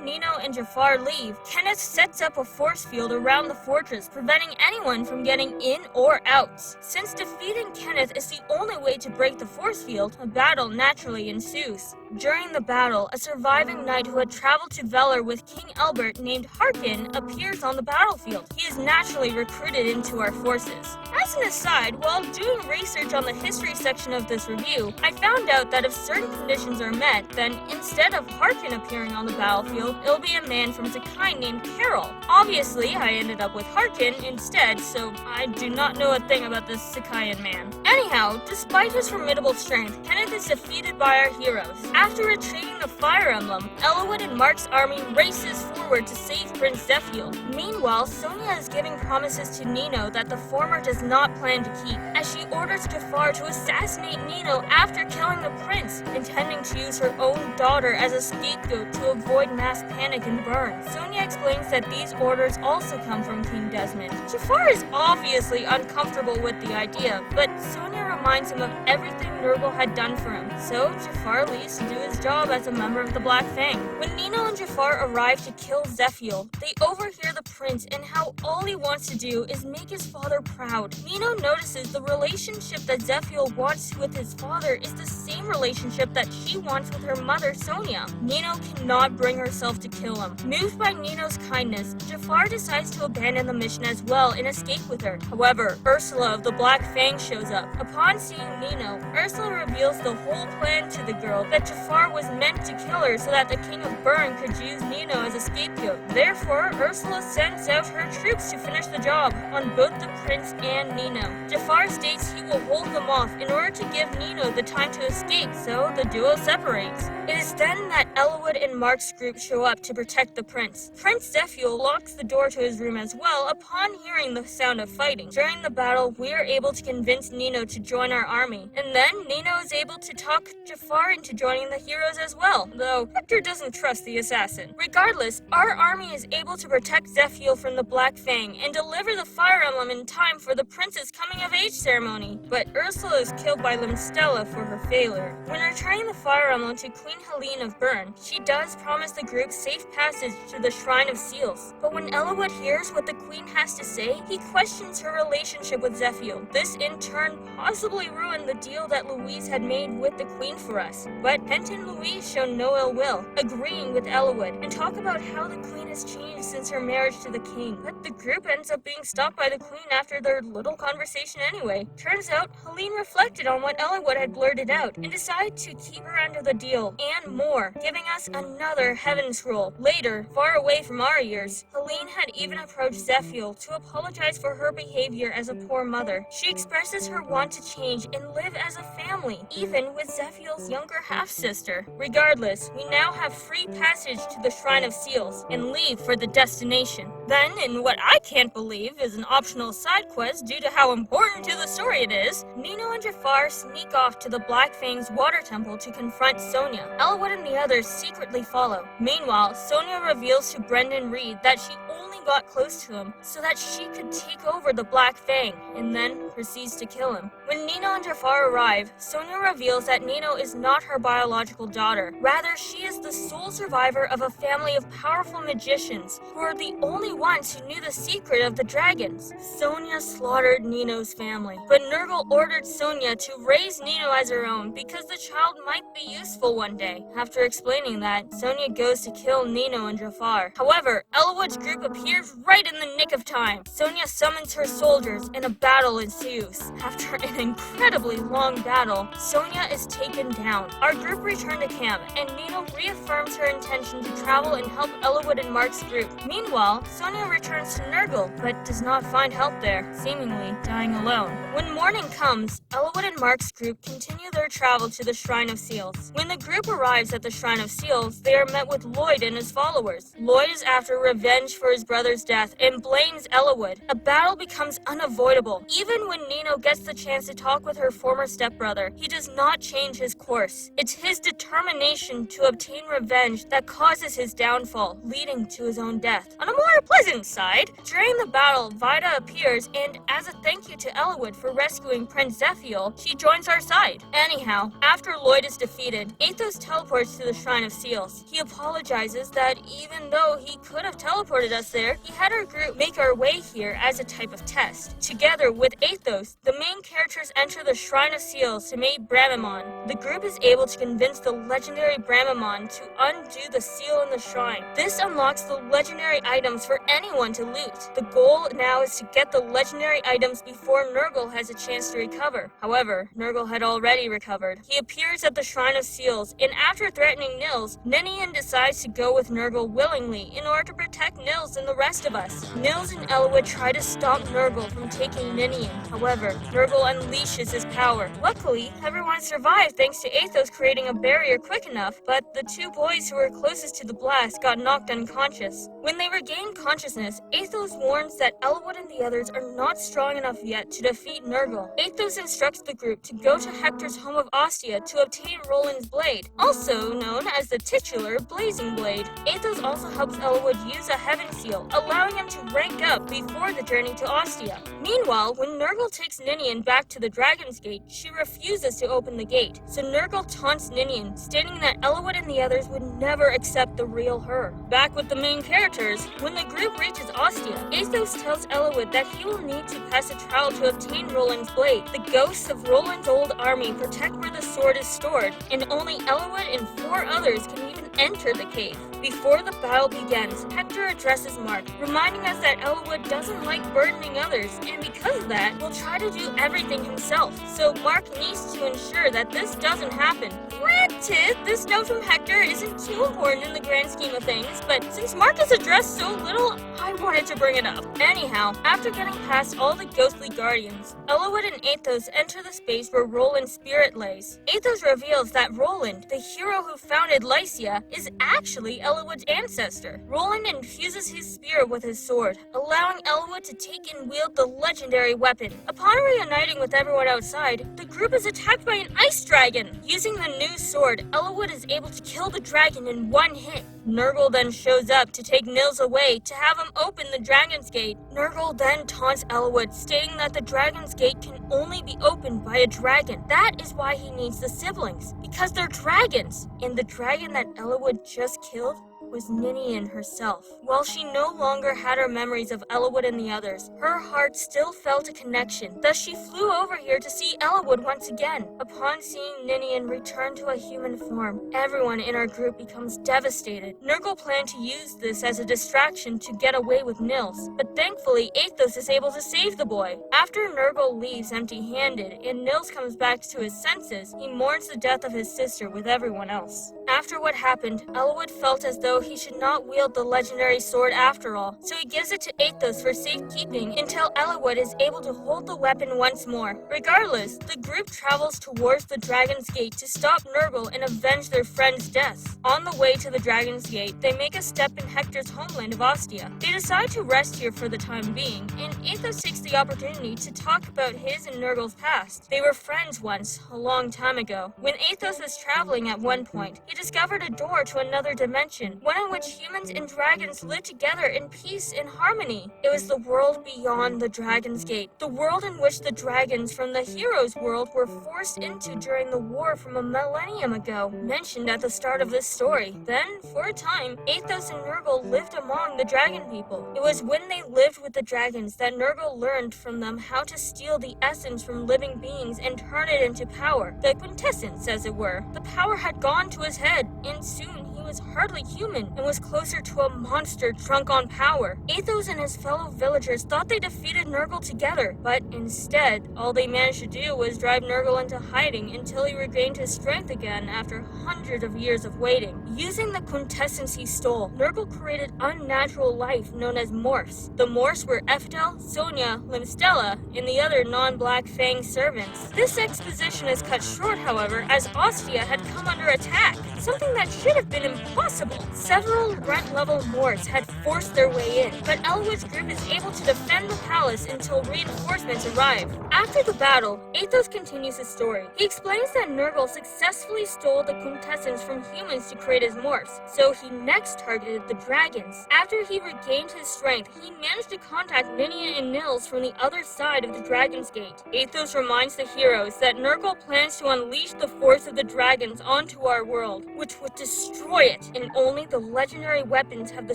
Nino, and Jafar leave, Kenneth sets up a force field around the fortress, preventing anyone from getting in or out. Since defeating Kenneth is the only way to break the force field, a battle naturally ensues. During the battle, a surviving knight who had traveled to Velar with King Albert named Harkin appears on the battlefield. He is naturally recruited into our forces. As an aside, while doing research on the history section of this review, I found out that if certain conditions are met, then instead of Harkin appearing on the battlefield, it'll be a man from Sakai named Carol. Obviously, I ended up with Harkin instead, so I do not know a thing about this Sakayan man. Anyhow, despite his formidable strength, Kenneth is defeated by our heroes. After retrieving the Fire Emblem, Elowood and Mark's army races forward to save Prince Zephyl. Meanwhile, Sonia is giving promises to Nino that the former does not plan to keep, as she orders Jafar to assassinate Nino after killing the prince, intending to use her own daughter as a scapegoat to avoid mass panic and burn. Sonia explains that these orders also come from King Desmond. Jafar is obviously uncomfortable with the idea, but Sonia reminds him of everything Nurgle had done for him, so Jafar leaves to do his job as a member of the Black Fang. When Nino and Jafar arrive to kill Zephyl, they overhear the prince and how all he wants to do is make his father proud. Nino notices the relationship that Zephyl wants with his father is the same relationship that she wants with her mother, Sonia. Nino cannot bring herself to kill him. Moved by Nino's kindness, Jafar decides to abandon the mission as well and escape with her. However, Ursula of the Black Fang shows up. Upon seeing Nino, Ursula reveals the whole plan to the girl, that Jafar was meant to kill her so that the King of Bern could use Nino as a scapegoat. Therefore, Ursula sends out her troops to finish the job on both the prince and Nino. Jafar states he will hold them off in order to give Nino the time to escape, so the duo separates. It is then that Elowood and Mark's group show up to protect the prince. Prince Zephyl locks the door to his room as well upon hearing the sound of fighting. During the battle, we are able to convince Nino to join our army, and then Nino is able to talk Jafar into joining the heroes as well, though Hector doesn't trust the assassin. Regardless, our army is able to protect Zephyl from the Black Fang and deliver the Fire Emblem in time for the prince's coming-of-age ceremony, but Ursula is killed by Limstella for her failure. When returning the Fire Emblem to Queen Helene of Bern, she does promise the group safe passage to the Shrine of Seals, but when Elowood hears what the queen has to say, he questions her relationship with Zephyl. This in turn possibly ruined the deal that Louise had made with the queen for us, but Kent and Louise show no ill will, agreeing with Elowood, and talk about how the queen has changed since her marriage to the king. But the group ends up being stopped by the queen after their little whole conversation anyway. Turns out, Helene reflected on what Eliwood had blurted out and decided to keep her under the deal and more, giving us another heaven scroll. Later, far away from our ears, Helene had even approached Zephiel to apologize for her behavior as a poor mother. She expresses her want to change and live as a family, even with Zephiel's younger half-sister. Regardless, we now have free passage to the Shrine of Seals and leave for the destination. Then, in what I can't believe is an optional side quest due to how important to the story it is, Nino and Jafar sneak off to the Black Fang's water temple to confront Sonia. Eliwood and the others secretly follow. Meanwhile, Sonia reveals to Brendan Reed that she only got close to him so that she could take over the Black Fang, and then proceeds to kill him. When Nino and Jafar arrive, Sonia reveals that Nino is not her biological daughter. Rather, she is the sole survivor of a family of powerful magicians who are the only ones who knew the secret of the dragons. Sonia slaughtered Nino's family, but Nurgle ordered Sonia to raise Nino as her own because the child might be useful one day. After explaining that, Sonia goes to kill Nino and Jafar. However, Eliwood's group appears right in the nick of time. Sonia summons her soldiers and a battle ensues. After an incredibly long battle, Sonia is taken down. Our group return to camp, and Nino reaffirms her intention to travel and help Eliwood and Mark's group. Meanwhile, Sonia returns to Nurgle, but does not find help there, seemingly dying alone. When morning comes, Eliwood and Mark's group continue their travel to the Shrine of Seals. When the group arrives at the Shrine of Seals, they are met with Lloyd and his followers. Lloyd is after revenge for his brother's death and blames Eliwood. A battle becomes unavoidable. Even when Nino gets the chance to talk with her former stepbrother, he does not change his course. It's his determination to obtain revenge that causes his downfall, leading to his own death. On a more pleasant side, during the battle, Vida appears, and as a thank you to Eliwood for rescuing Prince Zephiel, she joins our side. Anyhow, after Lloyd is defeated, Athos teleports to the Shrine of Seals. He apologizes that even though he could have teleported us there, he had our group make our way here as a type of test. Together with Athos, the main characters enter the Shrine of Seals to meet Bramimon. The group is able to convince the legendary Bramimon to undo the seal in the shrine. This unlocks the legendary items for anyone to loot. The goal now is to get the legendary items before Nurgle has a chance to recover. However, Nurgle had already recovered. He appears at the Shrine of Seals, and after threatening Nils, Ninian decides to go with Nurgle willingly in order to protect Nils and the rest of us. Nils and Eliwood try to stop Nurgle from taking Ninian. However, Nurgle unleashes his power. Luckily, everyone survived thanks to Athos creating a barrier quick enough, but the two boys who were closest to the blast got knocked unconscious. When they regain consciousness, Athos warns that Eliwood and the others are not strong enough yet to defeat Nurgle. Athos instructs the group to go to Hector's home of Ostia to obtain Roland's blade, also known as the titular Blazing Blade. Athos also helps Eliwood use a heaven seal, allowing him to rank up before the journey to Ostia. Meanwhile, when Nurgle takes Ninian back to the Dragon's Gate, she refuses to open the gate, so Nurgle taunts Ninian, stating that Eliwood and the others would never accept the real her. Back with the main characters, when the group reaches Ostia, Athos tells Eliwood that he will need to pass a trial to obtain Roland's blade. The ghosts of Roland's old army protect where the sword is stored, and only Eliwood and 4 others can even enter the cave. Before the battle begins, Hector addresses Mark, reminding us that Eliwood doesn't like burdening others, and because of that, will try to do everything himself. So Mark needs to ensure that this doesn't happen. Granted, this note from Hector isn't too important in the grand scheme of things, but since Mark is addressed so little, I wanted to bring it up. Anyhow, after getting past all the ghostly guardians, Eliwood and Athos enter the space where Roland's spirit lays. Athos reveals that Roland, the hero who founded Lycia, is actually Eliwood's ancestor. Roland infuses his spirit with his sword, allowing Eliwood to take and wield the legendary weapon. Upon reuniting with everyone outside, the group is attacked by an ice dragon. Using the new sword, Eliwood is able to kill the dragon in one hit. Nurgle then shows up to take Nils away to have him open the Dragon's Gate. Nurgle then taunts Eliwood, stating that the Dragon's Gate can only be opened by a dragon. That is why he needs the siblings, because they're dragons. And the dragon that Eliwood just killed was Ninian herself. While she no longer had her memories of Eliwood and the others, her heart still felt a connection. Thus she flew over here to see Eliwood once again. Upon seeing Ninian return to a human form, everyone in our group becomes devastated. Nurgle planned to use this as a distraction to get away with Nils, but thankfully Athos is able to save the boy. After Nurgle leaves empty-handed and Nils comes back to his senses, he mourns the death of his sister with everyone else. After what happened, Eliwood felt as though he should not wield the legendary sword after all, so he gives it to Athos for safekeeping until Eliwood is able to hold the weapon once more. Regardless, the group travels towards the Dragon's Gate to stop Nurgle and avenge their friend's deaths. On the way to the Dragon's Gate, they make a step in Hector's homeland of Ostia. They decide to rest here for the time being, and Athos takes the opportunity to talk about his and Nurgle's past. They were friends once, a long time ago. When Athos was traveling at one point, he discovered a door to another dimension, one in which humans and dragons lived together in peace and harmony. It was the world beyond the Dragon's Gate, the world in which the dragons from the heroes' world were forced into during the war from a millennium ago, mentioned at the start of this story. Then, for a time, Athos and Nurgle lived among the dragon people. It was when they lived with the dragons that Nurgle learned from them how to steal the essence from living beings and turn it into power, the quintessence as it were. The power had gone to his head, and soon he was hardly human and was closer to a monster drunk on power. Athos and his fellow villagers thought they defeated Nurgle together, but instead, all they managed to do was drive Nurgle into hiding until he regained his strength again after hundreds of years of waiting. Using the quintessence he stole, Nurgle created unnatural life known as morphs. The morphs were Eftel, Sonia, Limstella, and the other non-black Fang servants. This exposition is cut short, however, as Ostia had come under attack, something that should have been impossible. Several rent-level morphs had forced their way in, but Eliwood's group is able to defend the palace until reinforcements arrive. After the battle, Athos continues his story. He explains that Nurgle successfully stole the quintessence from humans to create his morphs, so he next targeted the dragons. After he regained his strength, he managed to contact Ninian and Nils from the other side of the Dragon's Gate. Athos reminds the heroes that Nurgle plans to unleash the force of the dragons onto our world, which would destroy it, and only the legendary weapons have the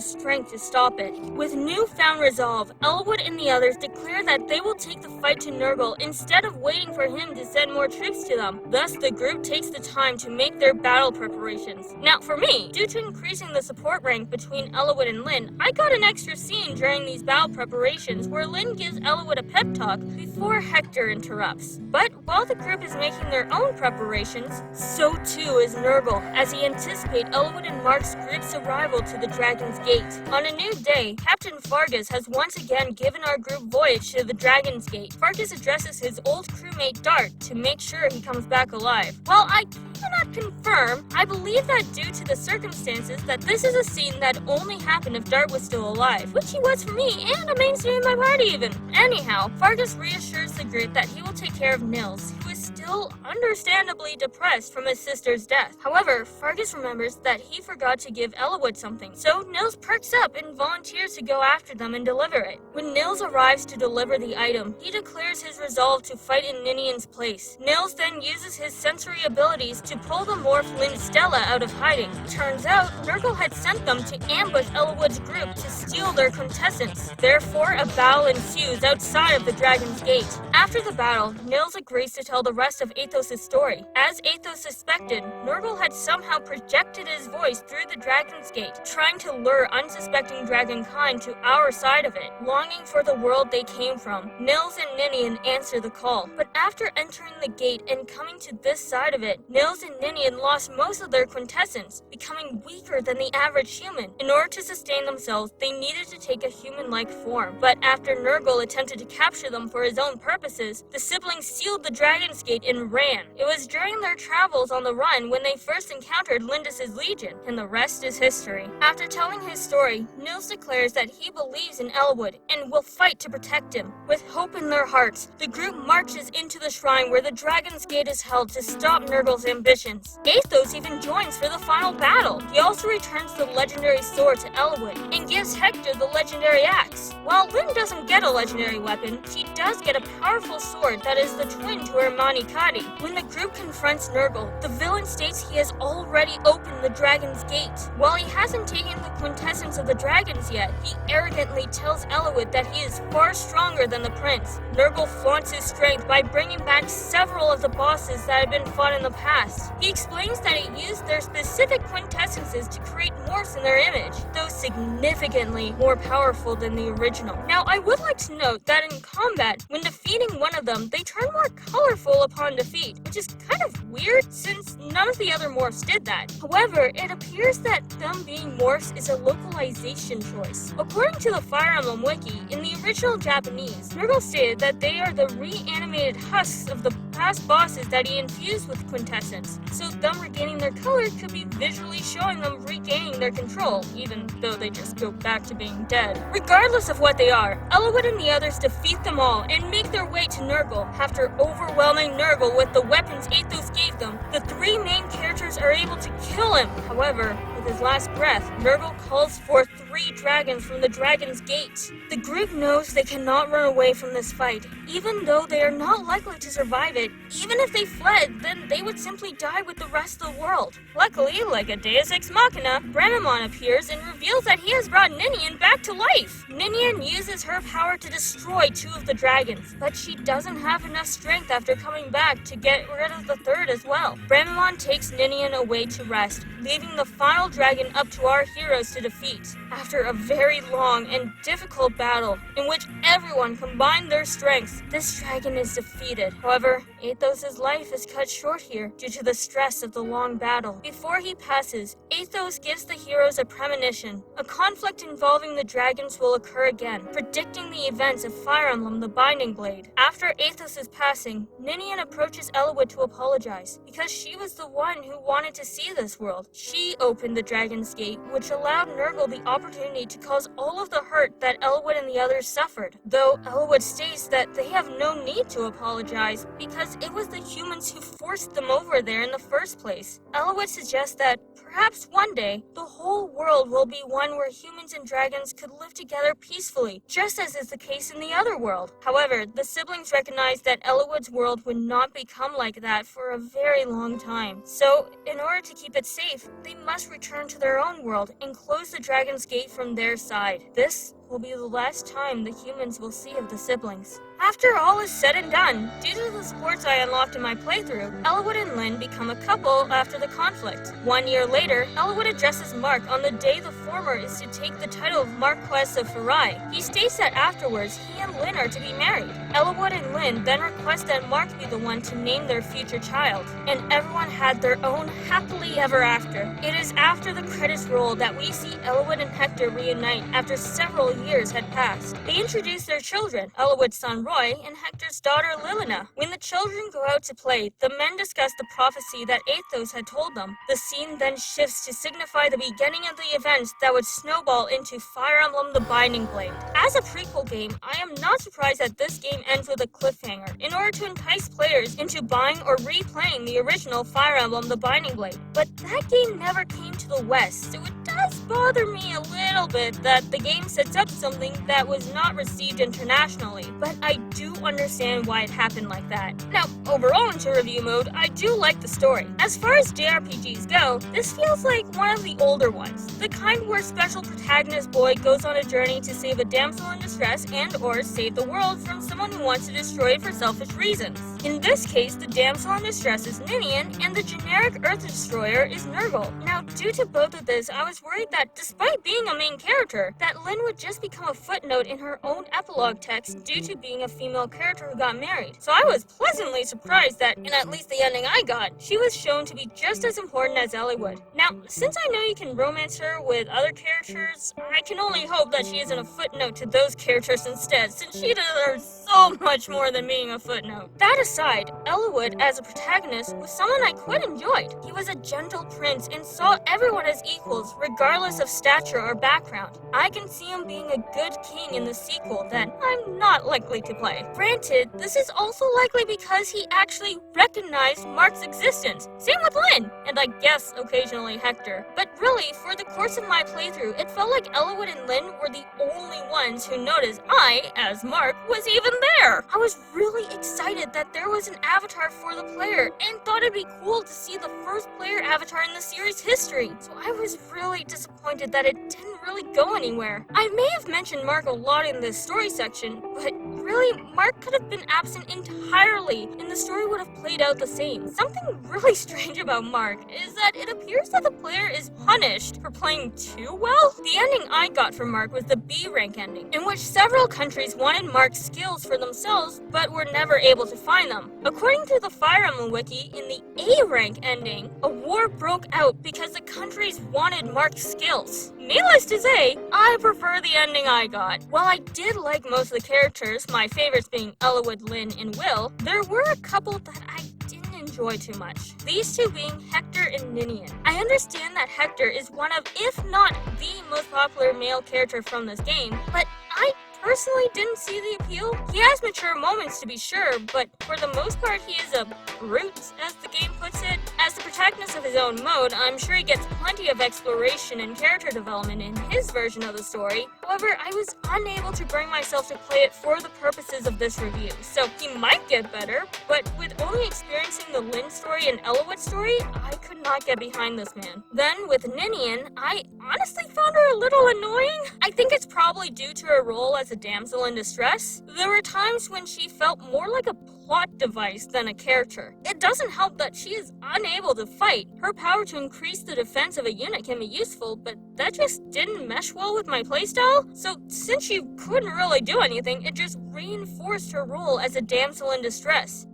strength to stop it. With newfound resolve, Eliwood and the others declare that they will take the fight to Nurgle instead of waiting for him to send more troops to them. Thus, the group takes the time to make their battle preparations. Now, for me, due to increasing the support rank between Eliwood and Lyn, I got an extra scene during these battle preparations where Lyn gives Eliwood a pep talk before Hector interrupts. But while the group is making their own preparations, so too is Nurgle, as he anticipates Eliwood and Mark's group's arrival to the Dragon's Gate. On a new day, Captain Fargus has once again given our group voyage to the Dragon's Gate. Fargus addresses his old crewmate Dart to make sure he comes back alive. While I cannot confirm, I believe that due to the circumstances that this is a scene that only happened if Dart was still alive, which he was for me and a mainstay in my party even. Anyhow, Fargus reassures the group that he will take care of Nils, who is still understandably depressed from his sister's death. However, Fargus remembers that he forgot to give Eliwood something, so Nils perks up and volunteers to go after them and deliver it. When Nils arrives to deliver the item, he declares his resolve to fight in Ninian's place. Nils then uses his sensory abilities to pull the morph Limstella out of hiding. Turns out, Nurgle had sent them to ambush Eliwood's group to steal their quintessence. Therefore, a battle ensues outside of the Dragon's Gate. After the battle, Nils agrees to tell the rest of Athos' story. As Athos suspected, Nurgle had somehow projected his voice through the Dragon's Gate, trying to lure unsuspecting dragonkind to our side of it, longing for the world they came from. Nils and Ninian answer the call, but after entering the gate and coming to this side of it, Nils and Ninian lost most of their quintessence, becoming weaker than the average human. In order to sustain themselves, they needed to take a human-like form, but after Nurgle attempted to capture them for his own purposes, the siblings sealed the Dragon's Gate and ran. It was during their travels on the run when they first encountered Lyndon's legion, and the rest is history. After telling his story, Nils declares that he believes in Eliwood and will fight to protect him. With hope in their hearts, the group marches into the shrine where the Dragon's Gate is held to stop Nurgle's ambitions. Athos even joins for the final battle. He also returns the legendary sword to Eliwood and gives Hector the legendary axe. While Lyn doesn't get a legendary weapon, she does get a powerful sword that is the twin to her Mani Ducati. When the group confronts Nurgle, the villain states he has already opened the dragon's gate. While he hasn't taken the quintessence of the dragons yet, he arrogantly tells Eliwood that he is far stronger than the prince. Nurgle flaunts his strength by bringing back several of the bosses that had been fought in the past. He explains that he used their specific quintessences to create morphs in their image, though significantly more powerful than the original. Now, I would like to note that in combat, when defeating one of them, they turn more colorful upon defeat, which is kind of weird since none of the other morphs did that. However, it appears that them being morphs is a localization choice. According to the Fire Emblem wiki, in the original Japanese, Nurgle stated that they are the reanimated husks of the past bosses that he infused with quintessence, so them regaining their color could be visually showing them regaining their control, even though they just go back to being dead. Regardless of what they are, Eliwood and the others defeat them all and make their way to Nurgle. After overwhelming Nurgle with the weapons Athos gave them, the three main characters are able to kill him. However, with his last breath, Nurgle calls forth 3 dragons from the Dragon's Gate. The group knows they cannot run away from this fight, even though they are not likely to survive it. Even if they fled, then they would simply die with the rest of the world. Luckily, like a Deus Ex Machina, Brennemon appears and reveals that he has brought Ninian back to life. Ninian uses her power to destroy 2 of the dragons, but she doesn't have enough strength after coming back to get rid of the 3rd as well. Brennemon takes Ninian away to rest, leaving the final dragon up to our heroes to defeat. After a very long and difficult battle, in which everyone combined their strengths, this dragon is defeated. However, Athos' life is cut short here due to the stress of the long battle. Before he passes, Athos gives the heroes a premonition. A conflict involving the dragons will occur again, predicting the events of Fire Emblem the Binding Blade. After Athos' passing, Ninian approaches Eliwood to apologize, because she was the one who wanted to see this world. She opened the Dragon's Gate, which allowed Nurgle the opportunity to cause all of the hurt that Eliwood and the others suffered. Though Eliwood states that they have no need to apologize, because it was the humans who forced them over there in the first place. Eliwood suggests that perhaps one day, the whole world will be one where humans and dragons could live together peacefully, just as is the case in the other world. However, the siblings recognize that Eliwood's world would not become like that for a very long time. So, in order to keep it safe, they must return to their own world and close the Dragon's Gate from their side. This will be the last time the humans will see of the siblings. After all is said and done, due to the supports I unlocked in my playthrough, Eliwood and Lyn become a couple after the conflict. 1 year later, Eliwood addresses Mark on the day the former is to take the title of Marquess of Farai. He states that afterwards, he and Lyn are to be married. Eliwood and Lyn then request that Mark be the one to name their future child, and everyone had their own happily ever after. It is after the credits roll that we see Eliwood and Hector reunite after several years had passed. They introduce their children, Eliwood's son Roy and Hector's daughter Lilina. When the children go out to play, the men discuss the prophecy that Athos had told them. The scene then shifts to signify the beginning of the events that would snowball into Fire Emblem the Binding Blade. As a prequel game, I am not surprised that this game ends with a cliffhanger, in order to entice players into buying or replaying the original Fire Emblem the Binding Blade. But that game never came to the West, so it does bother me a little bit that the game sets up something that was not received internationally, but I do understand why it happened like that. Now, overall into review mode, I do like the story. As far as JRPGs go, this feels like one of the older ones, the kind where special protagonist boy goes on a journey to save a damsel in distress and or save the world from someone who wants to destroy it for selfish reasons. In this case, the damsel in distress is Ninian, and the generic Earth Destroyer is Nurgle. Now, due to both of this, I was worried that despite being a main character, that Lyn would just become a footnote in her own epilogue text due to being a female character who got married. So I was pleasantly surprised that, in at least the ending I got, she was shown to be just as important as Eliwood. Now, since I know you can romance her with other characters, I can only hope that she isn't a footnote to those characters instead, since she deserves so much more than being a footnote. That aside, Eliwood, as a protagonist, was someone I quite enjoyed. He was a gentle prince and saw everyone as equals, regardless of stature or background. I can see him being a good king in the sequel that I'm not likely to play. Granted, this is also likely because he actually recognized Mark's existence. Same with Lyn, and I guess occasionally Hector. But really, for the course of my playthrough, it felt like Eliwood and Lyn were the only ones who noticed I, as Mark, was even there. I was really excited that there was an avatar for the player, and thought it'd be cool to see the first player avatar in the series history. So I was really disappointed that it didn't really go anywhere. I may have mentioned Mark a lot in this story section, but really, Mark could have been absent entirely, and the story would have played out the same. Something really strange about Mark is that it appears that the player is punished for playing too well. The ending I got from Mark was the B rank ending, in which several countries wanted Mark's skills for themselves, but were never able to find them. According to the Fire Emblem wiki, in the A rank ending, a war broke out because the countries wanted Mark's skills. Needless to say, I prefer the ending I got. While I did like most of the characters, my favorites being Elowood, Lyn, and Will, there were a couple that I didn't enjoy too much. These two being Hector and Ninian. I understand that Hector is one of, if not the most popular male character from this game, but I personally didn't see the appeal. He has mature moments to be sure, but for the most part he is a brute, as the game puts it. As the protagonist of his own mode, I'm sure he gets plenty of exploration and character development in his version of the story. However, I was unable to bring myself to play it for the purposes of this review, so he might get better, but with only experiencing the Lyn story and Elowood story, I could not get behind this man. Then with Ninian, I honestly found her a little annoying. I think it's probably due to her role as a damsel in distress. There were times when she felt more like a plot device than a character. It doesn't help that she is unable to fight. Her power to increase the defense of a unit can be useful, but that just didn't mesh well with my playstyle. So since she couldn't really do anything, it just reinforced her role as a damsel in distress.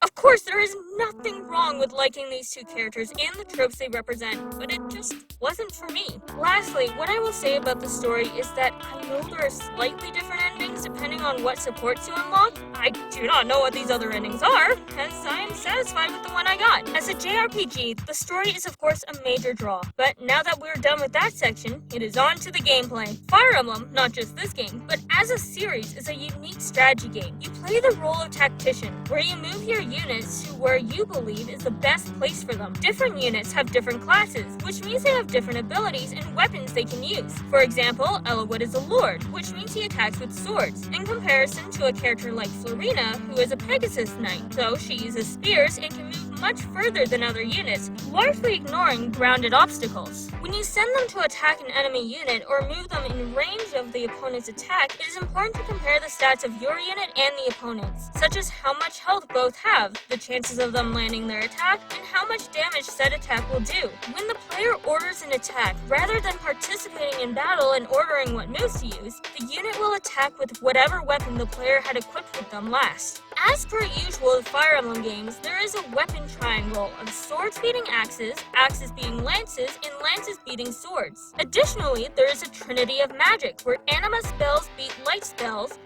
Of course, there is nothing wrong with liking these two characters and the tropes they represent, but it just wasn't for me. Lastly, what I will say about the story is that I know there are slightly different endings depending on what supports you unlock. I do not know what these other endings are, as I am satisfied with the one I got. As a JRPG, the story is of course a major draw, but now that we're done with that section, it is on to the gameplay. Fire Emblem, not just this game, but as a series, is a unique strategy game. You play the role of tactician, where you move your units to where you believe is the best place for them. Different units have different classes, which means they have different abilities and weapons they can use. For example, Elowood is a lord, which means he attacks with swords, in comparison to a character like Florina, who is a Pegasus Knight, so she uses spears and can move much further than other units, largely ignoring grounded obstacles. When you send them to attack an enemy unit or move them in range of the opponent's attack, it is important to compare the stats of your unit and the opponent's, such as how much health both have, the chances of them landing their attack, and how much damage said attack will do. When the player orders an attack, rather than participating in battle and ordering what moves to use, the unit will attack with whatever weapon the player had equipped with them last. As per usual with Fire Emblem games, there is a weapon triangle of swords beating axes, axes beating lances, and lances beating swords. Additionally, there is a trinity of magic, where anima spells beat light spells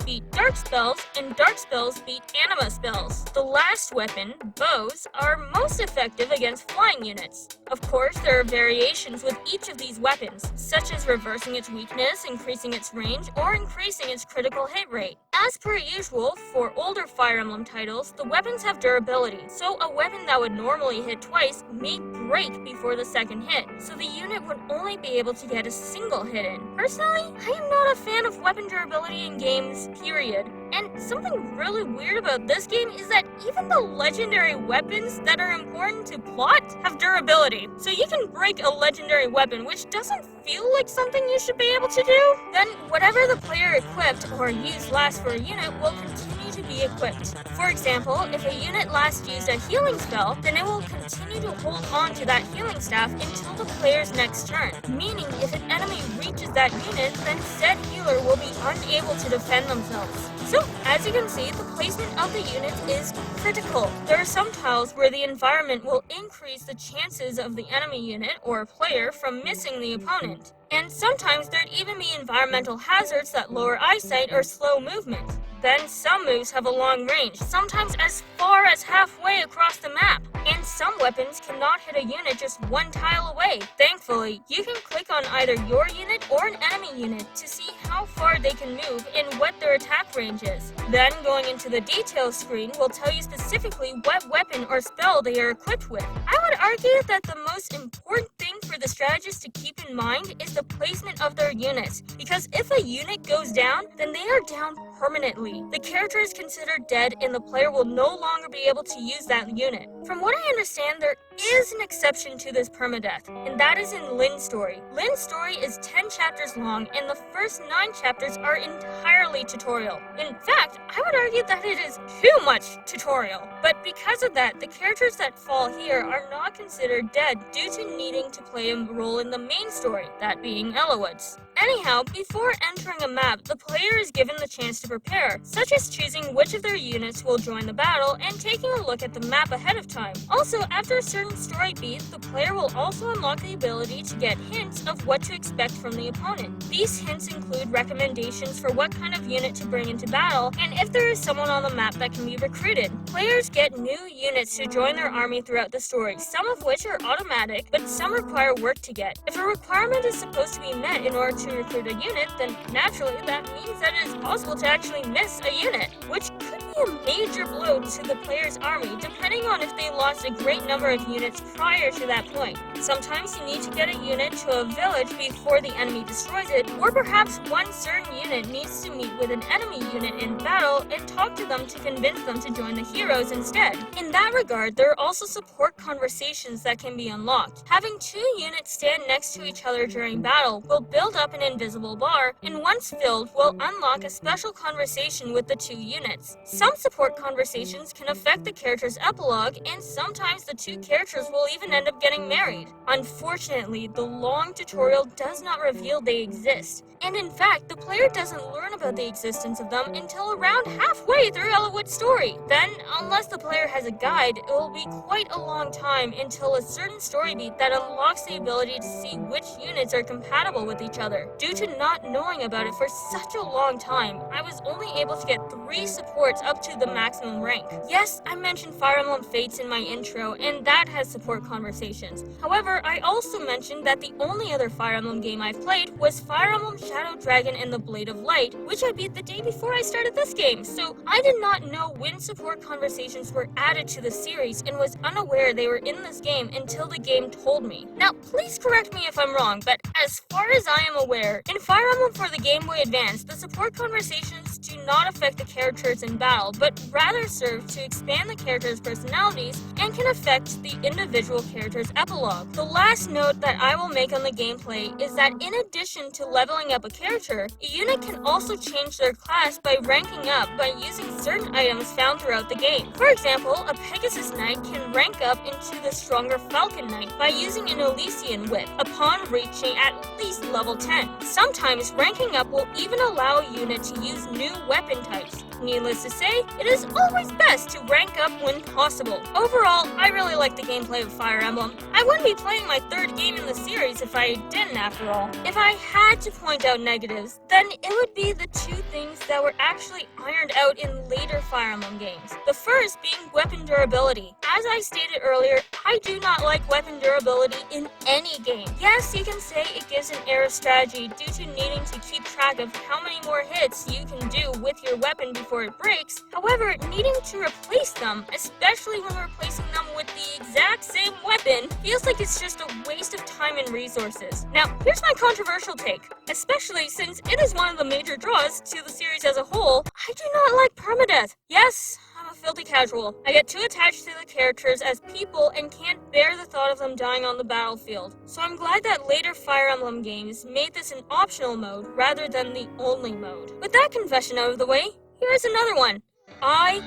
beat dark spells, and dark spells beat anima spells. The last weapon, bows, are most effective against flying units. Of course, there are variations with each of these weapons, such as reversing its weakness, increasing its range, or increasing its critical hit rate. As per usual, for older Fire Emblem titles, the weapons have durability, so a weapon that would normally hit twice may break before the second hit, so the unit would only be able to get a single hit in. Personally, I am not a fan of weapon durability in games, period. And something really weird about this game is that even the legendary weapons that are important to plot have durability. So you can break a legendary weapon, which doesn't feel like something you should be able to do. Then whatever the player equipped or used last for a unit will continue to be equipped. For example, if a unit last used a healing spell, then it will continue to hold on to that healing staff until the player's next turn. Meaning, if an enemy reaches that unit, then said healer will be unable to defend themselves. So, as you can see, the placement of the units is critical. There are some tiles where the environment will increase the chances of the enemy unit or player from missing the opponent. and sometimes there'd even be environmental hazards that lower eyesight or slow movement. Then some moves have a long range, sometimes as far as halfway across the map, and some weapons cannot hit a unit just one tile away. Thankfully, you can click on either your unit or an enemy unit to see how far they can move and what their attack range is. Then going into the details screen will tell you specifically what weapon or spell they are equipped with. I would argue that the most important thing for the strategist to keep in mind is the placement of their units, because if a unit goes down, then they are down permanently. The character is considered dead and the player will no longer be able to use that unit. From what I understand, there is an exception to this permadeath, and that is in Lynn's story. Lynn's story is 10 chapters long, and the first 9 chapters are entirely tutorial. In fact, I would argue that it is too much tutorial. But because of that, the characters that fall here are not considered dead due to needing to play a role in the main story, that being Elowood's. Anyhow, before entering a map, the player is given the chance to prepare, such as choosing which of their units will join the battle and taking a look at the map ahead of time. Also, after a certain story beat, the player will also unlock the ability to get hints of what to expect from the opponent. These hints include recommendations for what kind of unit to bring into battle, and if there is someone on the map that can be recruited. Players get new units to join their army throughout the story, some of which are automatic, but some require work to get. If a requirement is supposed to be met in order to recruit a unit, then naturally that means that it is possible to actually miss a unit, which could be a major blow to the player's army, depending on if they lost a great number of units prior to that point. Sometimes you need to get a unit to a village before the enemy destroys it, or perhaps one certain unit needs to meet with an enemy unit in battle and talk to them to convince them to join the heroes instead. In that regard, there are also support conversations that can be unlocked. Having 2 units stand next to each other during battle will build up an invisible bar, and once filled, will unlock a special conversation with the 2 units. Some support conversations can affect the character's epilogue, and sometimes the 2 characters will even end up getting married. Unfortunately, the long tutorial does not reveal they exist, and in fact, the player doesn't learn about the existence of them until around halfway through Elowood's story. Then, unless the player has a guide, it will be quite a long time until a certain story beat that unlocks the ability to see which units are compatible with each other. Due to not knowing about it for such a long time, I was only able to get 3 supports up to the maximum rank. Yes, I mentioned Fire Emblem Fates in my intro, and that has support conversations. However, I also mentioned that the only other Fire Emblem game I've played was Fire Emblem Shadow Dragon and the Blade of Light, which I beat the day before I started this game, so I did not know when support conversations were added to the series and was unaware they were in this game until the game told me. Now, please correct me if I'm wrong, but as far as I am aware, in Fire Emblem for the Game Boy Advance, the support conversations do not affect the characters in battle, but rather serve to expand the characters' personalities and can affect the individual character's epilogue. The last note that I will make on the gameplay is that in addition to leveling up a character, a unit can also change their class by ranking up by using certain items found throughout the game. For example, a Pegasus Knight can rank up into the stronger Falcon Knight by using an Elysian Whip upon reaching at least level 10. Sometimes ranking up will even allow a unit to use new weapon types. Needless to say, it is always best to rank up when possible. Overall, I really like the gameplay of Fire Emblem. I wouldn't be playing my 3rd game in the series if I didn't, after all. If I had to point out negatives, then it would be the 2 things that were actually ironed out in later Fire Emblem games. The first being weapon durability. As I stated earlier, I do not like weapon durability in any game. Yes, you can say it gives an air of strategy due to needing to keep track of how many more hits you can do with your weapon before it breaks. However, needing to replace them, especially when replacing them with the exact same weapon, feels like it's just a waste of time and resources. Now, here's my controversial take, especially since it is one of the major draws to the series as a whole. I do not like permadeath. Yes, I'm a filthy casual. I get too attached to the characters as people and can't bear the thought of them dying on the battlefield. So I'm glad that later Fire Emblem games made this an optional mode rather than the only mode. With that confession out of the way, here's another one. I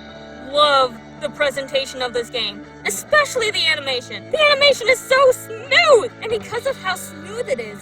love the presentation of this game, especially the animation. The animation is so smooth! And because of how smooth it is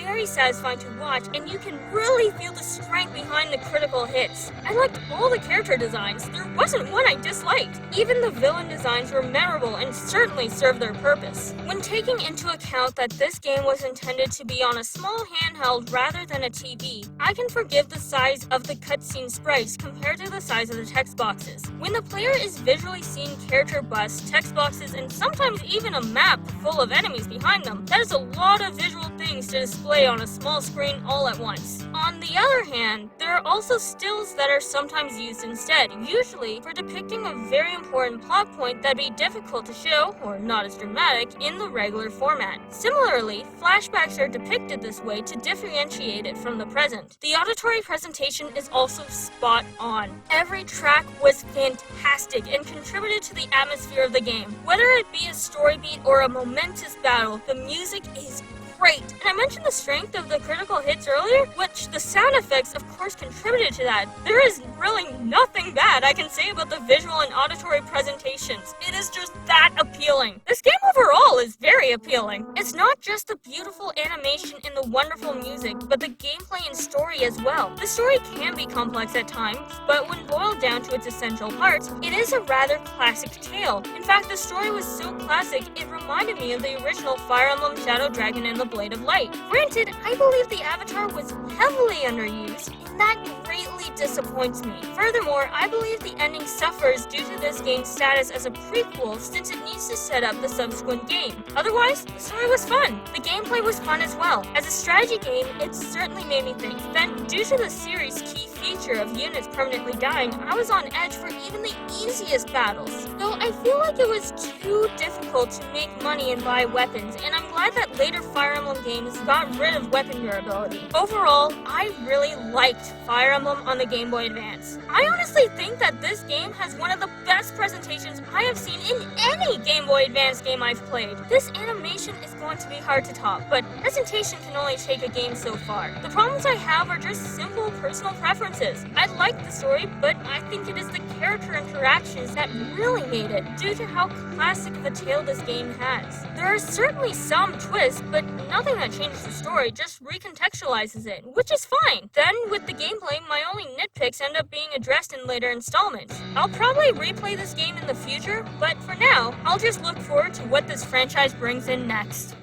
very satisfying to watch, and you can really feel the strength behind the critical hits. I liked all the character designs. There wasn't one I disliked. Even the villain designs were memorable and certainly served their purpose. When taking into account that this game was intended to be on a small handheld rather than a TV, I can forgive the size of the cutscene sprites compared to the size of the text boxes. When the player is visually seeing character busts, text boxes, and sometimes even a map full of enemies behind them, that is a lot of visual things to display on a small screen all at once. On the other hand, there are also stills that are sometimes used instead, usually for depicting a very important plot point that'd be difficult to show, or not as dramatic, in the regular format. Similarly, flashbacks are depicted this way to differentiate it from the present. The auditory presentation is also spot on. Every track was fantastic and contributed to the atmosphere of the game. Whether it be a story beat or a momentous battle, the music is great. And I mentioned the strength of the critical hits earlier, which the sound effects of course contributed to that. There is really nothing bad I can say about the visual and auditory presentations. It is just that appealing. This game overall is very appealing. It's not just the beautiful animation and the wonderful music, but the gameplay and story as well. The story can be complex at times, but when boiled down to its essential parts, it is a rather classic tale. In fact, the story was so classic, it reminded me of the original Fire Emblem Shadow Dragon and the Blade of Light. Granted, I believe the Avatar was heavily underused, and that greatly disappoints me. Furthermore, I believe the ending suffers due to this game's status as a prequel since it needs to set up the subsequent game. Otherwise, the story was fun. The gameplay was fun as well. As a strategy game, it certainly made me think. Then, due to the series' key feature of units permanently dying, I was on edge for even the easiest battles. Though I feel like it was too difficult to make money and buy weapons, and I'm glad that later Fire Emblem games got rid of weapon durability. Overall, I really liked Fire Emblem on the Game Boy Advance. I honestly think that this game has one of the best presentations I have seen in any Game Boy Advance game I've played. This animation is going to be hard to top, but presentation can only take a game so far. The problems I have are just simple personal preferences. I like the story, but I think it is the character interactions that really made it, due to how classic of a tale this game has. There are certainly some twists, but nothing that changes the story, just recontextualizes it, which is fine. Then, with the gameplay, my only nitpicks end up being addressed in later installments. I'll probably replay this game in the future, but for now, I'll just look forward to what this franchise brings in next.